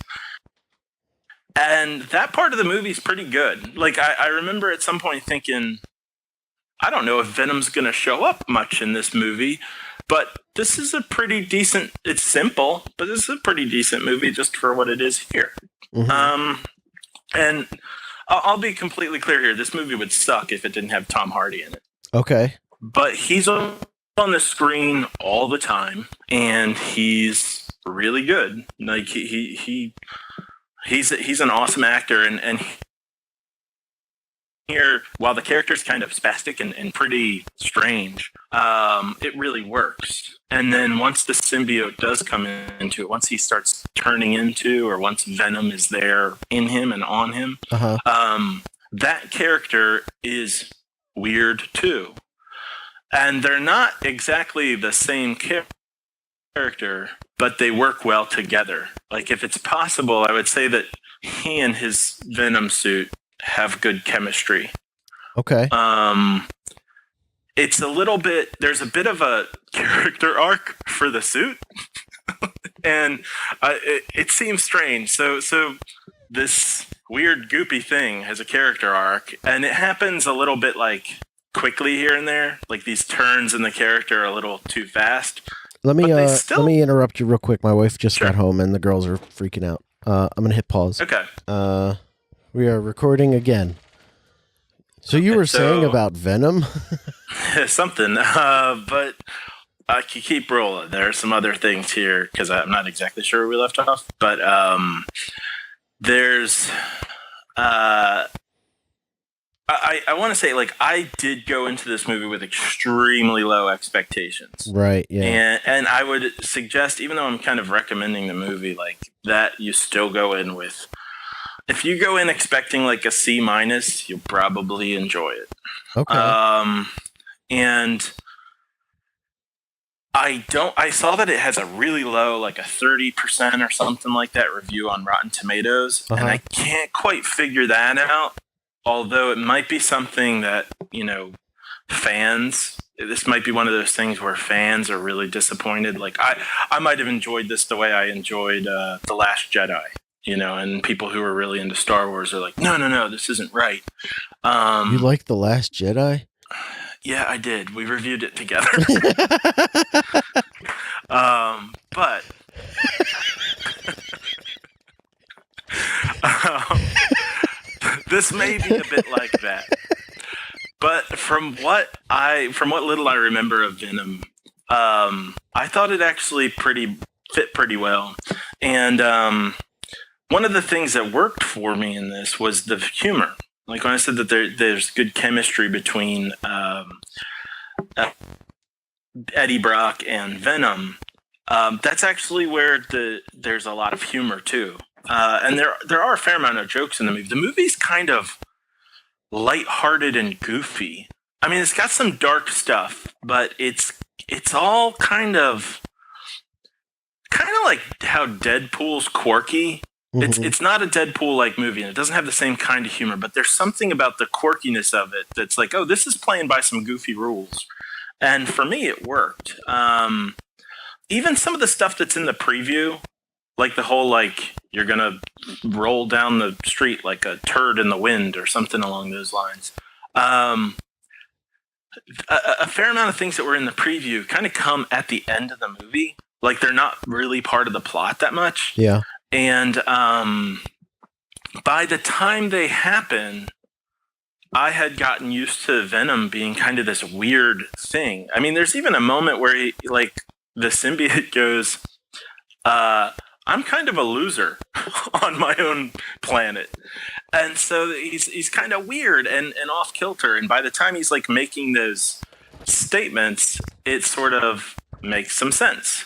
And that part of the movie is pretty good. Like, I remember at some point thinking, I don't know if Venom's going to show up much in this movie, but this is a pretty decent, it's simple, but this is a pretty decent movie just for what it is here. Mm-hmm. And I'll be completely clear here. This movie would suck if it didn't have Tom Hardy in it. Okay. But he's on the screen all the time, and he's really good. Like, he's an awesome actor, and here, while the character's kind of spastic and pretty strange, it really works. And then once the symbiote does come into it, once he starts turning into, or once Venom is there in him and on him, that character is weird too. And they're not exactly the same character, but they work well together. Like, if it's possible, I would say that he and his Venom suit have good chemistry. Okay. It's a little bit, there's a bit of a character arc for the suit. And it seems strange. So this weird goopy thing has a character arc, and it happens a little bit like quickly here and there. Like, these turns in the character are a little too fast. Let me interrupt you real quick. My wife just got home and the girls are freaking out. I'm gonna hit pause. Okay. We are recording again. So you were saying about Venom? Something. But I could keep rolling. There are some other things here because I'm not exactly sure where we left off, but there's I want to say, like, I did go into this movie with extremely low expectations. Right, yeah. And I would suggest, even though I'm kind of recommending the movie, like, that you still go in with, if you go in expecting like a C-, you'll probably enjoy it. Okay. And I saw that it has a really low, like a 30% or something like that review on Rotten Tomatoes. And I can't quite figure that out. Although it might be something that, fans, this might be one of those things where fans are really disappointed. Like, I might have enjoyed this the way I enjoyed The Last Jedi, and people who are really into Star Wars are like, no, this isn't right. You like The Last Jedi? Yeah, I did. We reviewed it together. But... this may be a bit like that, but from what little I remember of Venom, I thought it actually fit pretty well. And one of the things that worked for me in this was the humor. Like when I said that there's good chemistry between Eddie Brock and Venom, that's actually where there's a lot of humor too. And there are a fair amount of jokes in the movie. The movie's kind of lighthearted and goofy. I mean, it's got some dark stuff, but it's all kind of like how Deadpool's quirky. Mm-hmm. It's not a Deadpool-like movie, and it doesn't have the same kind of humor, but there's something about the quirkiness of it that's like, oh, this is playing by some goofy rules. And for me, it worked. Even some of the stuff that's in the preview, like the whole, like, you're going to roll down the street like a turd in the wind or something along those lines. A fair amount of things that were in the preview kind of come at the end of the movie. Like, they're not really part of the plot that much. Yeah. And by the time they happen, I had gotten used to Venom being kind of this weird thing. I mean, there's even a moment where the symbiote goes, I'm kind of a loser on my own planet. And so he's kind of weird and off kilter. And by the time he's like making those statements, it sort of makes some sense.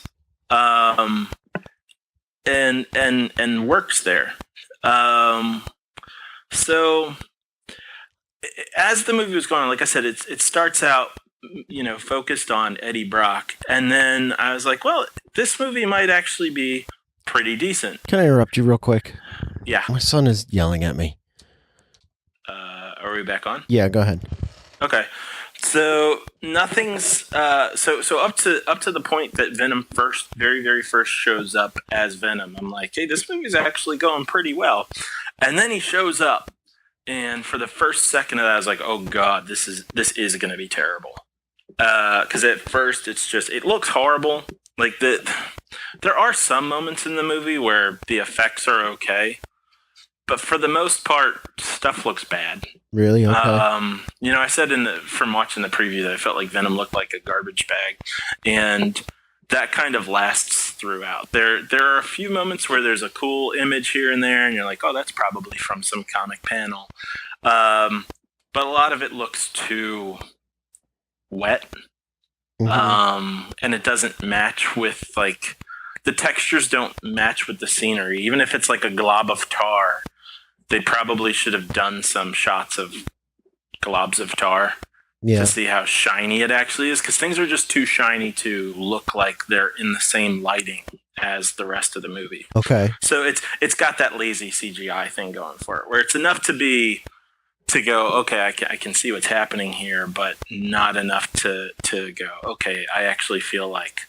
And works there. So as the movie was going on, like I said, it starts out, focused on Eddie Brock. And then I was like, well, this movie might actually be pretty decent. Can I interrupt you real quick? Yeah. My son is yelling at me. Are we back on? Yeah, go ahead. Okay. So nothing's so up to the point that Venom very, very first shows up as Venom. I'm like, hey, this movie's actually going pretty well. And then he shows up, and for the first second of that, I was like, oh god, this is going to be terrible. Because at first it looks horrible. Like there are some moments in the movie where the effects are okay, but for the most part, stuff looks bad. Really? Okay. I said from watching the preview that I felt like Venom looked like a garbage bag, and that kind of lasts throughout. There are a few moments where there's a cool image here and there, and you're like, oh, that's probably from some comic panel. But a lot of it looks too wet. Mm-hmm. And it doesn't match with, like, the textures don't match with the scenery. Even if it's like a glob of tar, they probably should have done some shots of globs of tar to see how shiny it actually is, because things are just too shiny to look like they're in the same lighting as the rest of the movie. Okay. So it's got that lazy CGI thing going for it, where it's enough to go, okay, I can see what's happening here, but not enough to go, okay, I actually feel like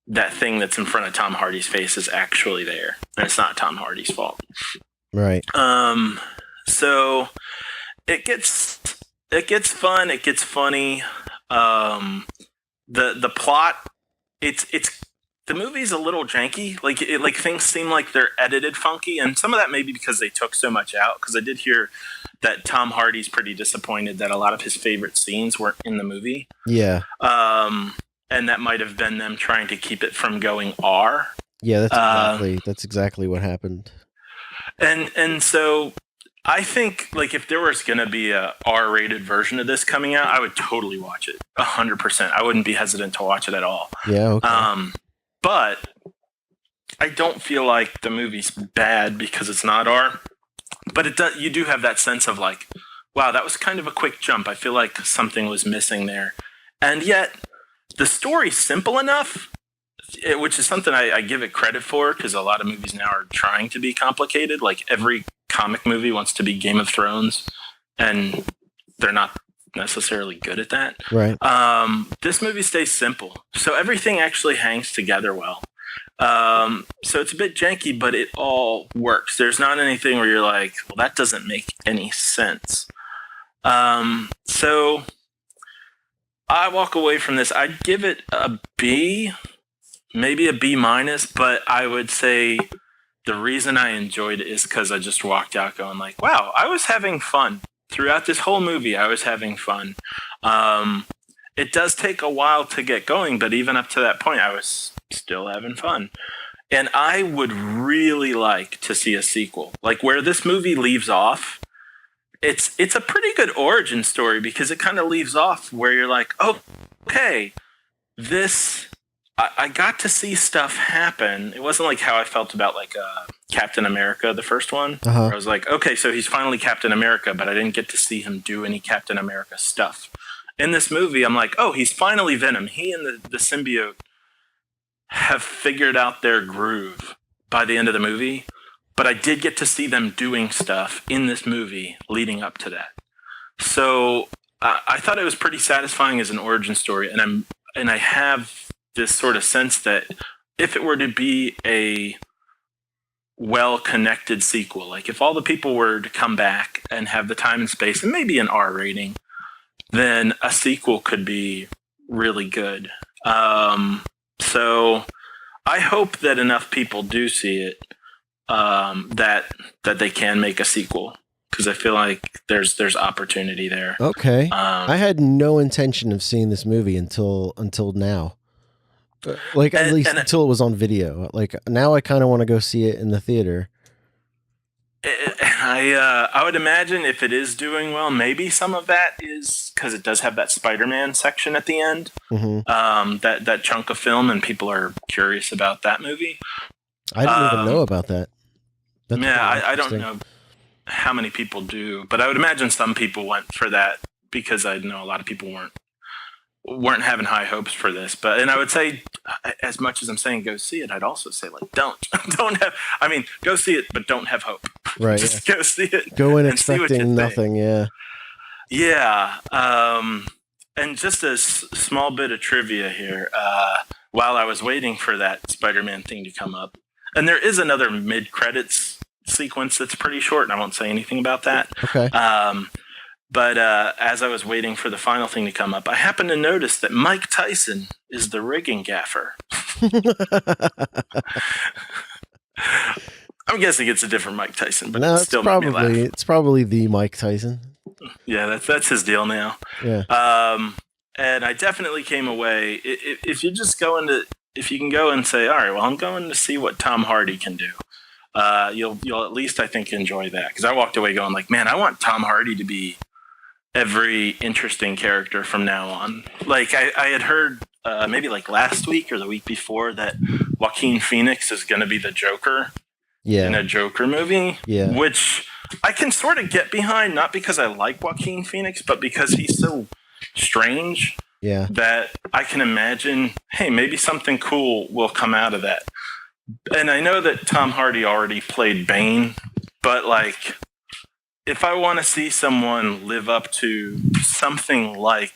that thing that's in front of Tom Hardy's face is actually there, and it's not Tom Hardy's fault. Right. So it gets fun, it gets funny. The plot, it's the movie's a little janky. Like things seem like they're edited funky, and some of that may be because they took so much out. Because I did hear that Tom Hardy's pretty disappointed that a lot of his favorite scenes weren't in the movie. Yeah. and that might have been them trying to keep it from going R. Yeah, that's exactly what happened. And so I think, like, if there was going to be a R-rated version of this coming out, I would totally watch it 100%. I wouldn't be hesitant to watch it at all. Yeah. Okay. But I don't feel like the movie's bad because it's not R. But it does. You do have that sense of like, wow, that was kind of a quick jump. I feel like something was missing there, and yet the story's simple enough. Which is something I give it credit for, because a lot of movies now are trying to be complicated. Like every comic movie wants to be Game of Thrones, and they're not necessarily good at that. Right. This movie stays simple, so everything actually hangs together well. So it's a bit janky, but it all works. There's not anything where you're like, well, that doesn't make any sense. So I walk away from this. I'd give it a B. Maybe a B-, but I would say the reason I enjoyed it is because I just walked out going like, wow, I was having fun. Throughout this whole movie, I was having fun. It does take a while to get going, but even up to that point, I was still having fun. And I would really like to see a sequel. Like where this movie leaves off, it's a pretty good origin story, because it kind of leaves off where you're like, oh, okay, I got to see stuff happen. It wasn't like how I felt about like Captain America, the first one. Uh-huh. I was like, okay, so he's finally Captain America, but I didn't get to see him do any Captain America stuff. In this movie, I'm like, oh, he's finally Venom. He and the symbiote have figured out their groove by the end of the movie, but I did get to see them doing stuff in this movie leading up to that. So I thought it was pretty satisfying as an origin story, and I have this sort of sense that if it were to be a well-connected sequel, like if all the people were to come back and have the time and space and maybe an R rating, then a sequel could be really good. So I hope that enough people do see it, that they can make a sequel, because I feel like there's opportunity there. Okay. I had no intention of seeing this movie until now. Like at least until it was on video. Like now I kind of want to go see it in the theater. I would imagine if it is doing well, maybe some of that is because it does have that Spider-Man section at the end. Mm-hmm. That chunk of film, and people are curious about that movie. I didn't even know about that. I don't know how many people do, but I would imagine some people went for that, because I know a lot of people weren't having high hopes for this. And I would say, as much as I'm saying go see it, I'd also say like go see it, but don't have hope. Right. Just go see it. Go in expecting nothing. Yeah. Yeah. And just a small bit of trivia here. While I was waiting for that Spider-Man thing to come up, and there is another mid-credits sequence that's pretty short, and I won't say anything about that. Okay. But as I was waiting for the final thing to come up, I happened to notice that Mike Tyson is the rigging gaffer. I'm guessing it's a different Mike Tyson, but it still made me laugh. It's probably the Mike Tyson. Yeah, that's his deal now. Yeah. And I definitely came away. If you can go and say, all right, well, I'm going to see what Tom Hardy can do. You'll at least, I think, enjoy that, because I walked away going like, man, I want Tom Hardy to be every interesting character from now on. Like I had heard maybe like last week or the week before that Joaquin Phoenix is going to be the Joker in a Joker movie, which I can sort of get behind, not because I like Joaquin Phoenix, but because he's so strange that I can imagine, hey, maybe something cool will come out of that. And I know that Tom Hardy already played Bane, but like, if I want to see someone live up to something like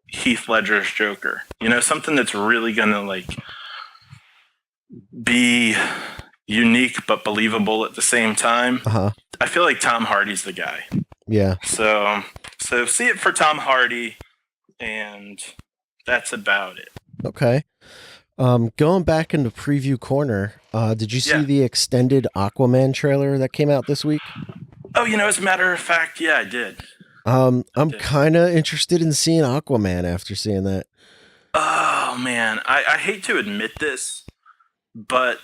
Heath Ledger's Joker, something that's really going to like be unique but believable at the same time, I feel like Tom Hardy's the guy. Yeah. So see it for Tom Hardy, and that's about it. Okay. Going back into preview corner, did you see the extended Aquaman trailer that came out this week? Oh, as a matter of fact, I did. I'm kind of interested in seeing Aquaman after seeing that. Oh man, I hate to admit this, but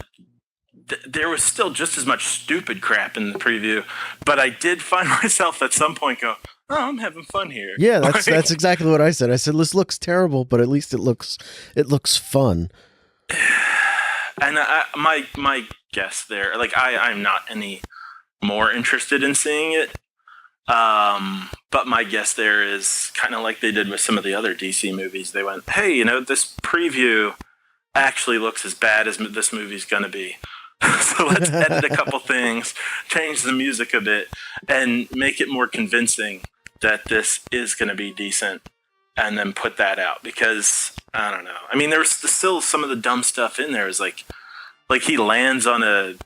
there was still just as much stupid crap in the preview. But I did find myself at some point go, "Oh, I'm having fun here." Yeah, that's exactly what I said. I said this looks terrible, but at least it looks fun. And my guess there, like I'm not any more interested in seeing it. But my guess there is kind of like they did with some of the other DC movies. They went, hey, you know, this preview actually looks as bad as this movie's going to be. So let's edit a couple things, change the music a bit, and make it more convincing that this is going to be decent, and then put that out. Because, I don't know. I mean, there's still some of the dumb stuff in there. Is like he lands on the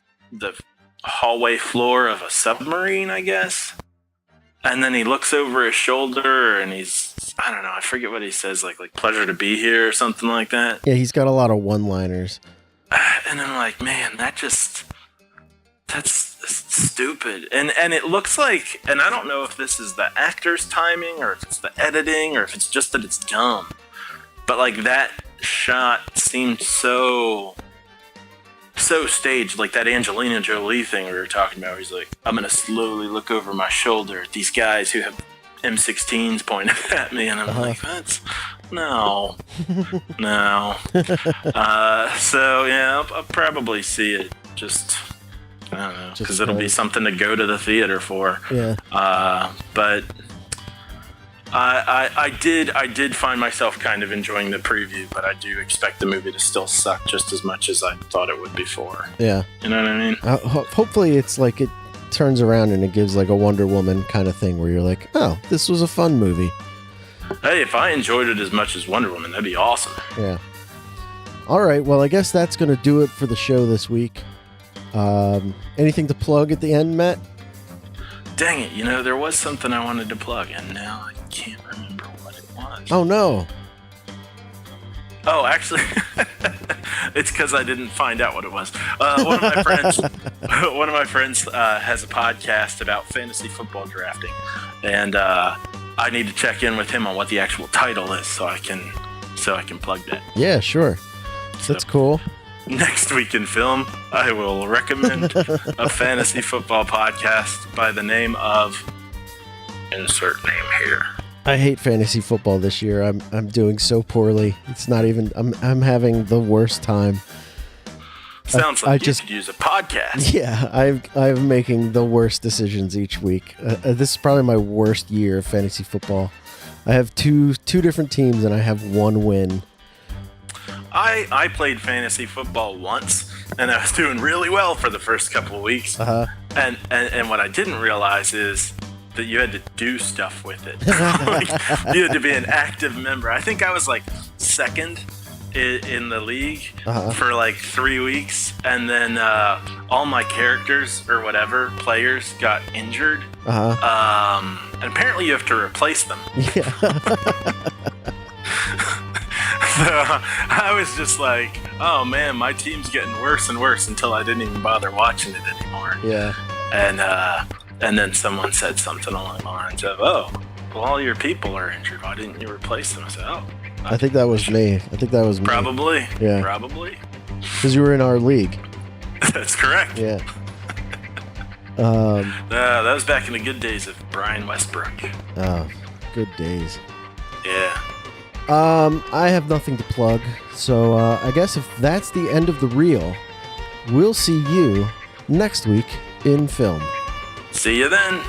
hallway floor of a submarine, I guess. And then he looks over his shoulder and he's, I don't know, I forget what he says, like pleasure to be here or something like that. Yeah, he's got a lot of one-liners. And I'm like, man, that's stupid. And it looks like, and I don't know if this is the actor's timing or if it's the editing or if it's just that it's dumb. But like that shot seemed so staged, like that Angelina Jolie thing we were talking about, where he's like, I'm going to slowly look over my shoulder at these guys who have M16s pointed at me, and I'm like, no. So, yeah, I'll probably see it, just, I don't know, because it'll be something to go to the theater for. Yeah. But I did find myself kind of enjoying the preview, but I do expect the movie to still suck just as much as I thought it would before. Yeah. You know what I mean? Hopefully it's like it turns around and it gives like a Wonder Woman kind of thing where you're like, oh, this was a fun movie. Hey, if I enjoyed it as much as Wonder Woman, that'd be awesome. Yeah. All right. Well, I guess that's going to do it for the show this week. Anything to plug at the end, Matt? Dang it, you know, there was something I wanted to plug, and now I can't remember what it was. Oh, no. Oh, actually, it's because I didn't find out what it was. One of my friends has a podcast about fantasy football drafting, and I need to check in with him on what the actual title is so I can plug that. Yeah, sure. That's cool. Next week in film, I will recommend a fantasy football podcast by the name of insert name here. I hate fantasy football this year. I'm doing so poorly. It's not even. I'm having the worst time. Sounds like you could use a podcast. Yeah, I'm making the worst decisions each week. This is probably my worst year of fantasy football. I have two different teams and I have one win. I played fantasy football once, and I was doing really well for the first couple of weeks. Uh-huh. And what I didn't realize is that you had to do stuff with it. Like, you had to be an active member. I think I was like second in the league for like 3 weeks, and then all my characters or whatever players got injured. And apparently you have to replace them. Yeah. So I was just like, oh man, my team's getting worse and worse until I didn't even bother watching it anymore. Yeah. And then someone said something along the lines of, oh, well, all your people are injured. Why didn't you replace them? I said, oh. I think that was me. Probably. Yeah. Probably. Because you were in our league. That's correct. Yeah. That was back in the good days of Brian Westbrook. Oh, good days. Yeah. I have nothing to plug, so I guess if that's the end of the reel, we'll see you next week in film. See you then.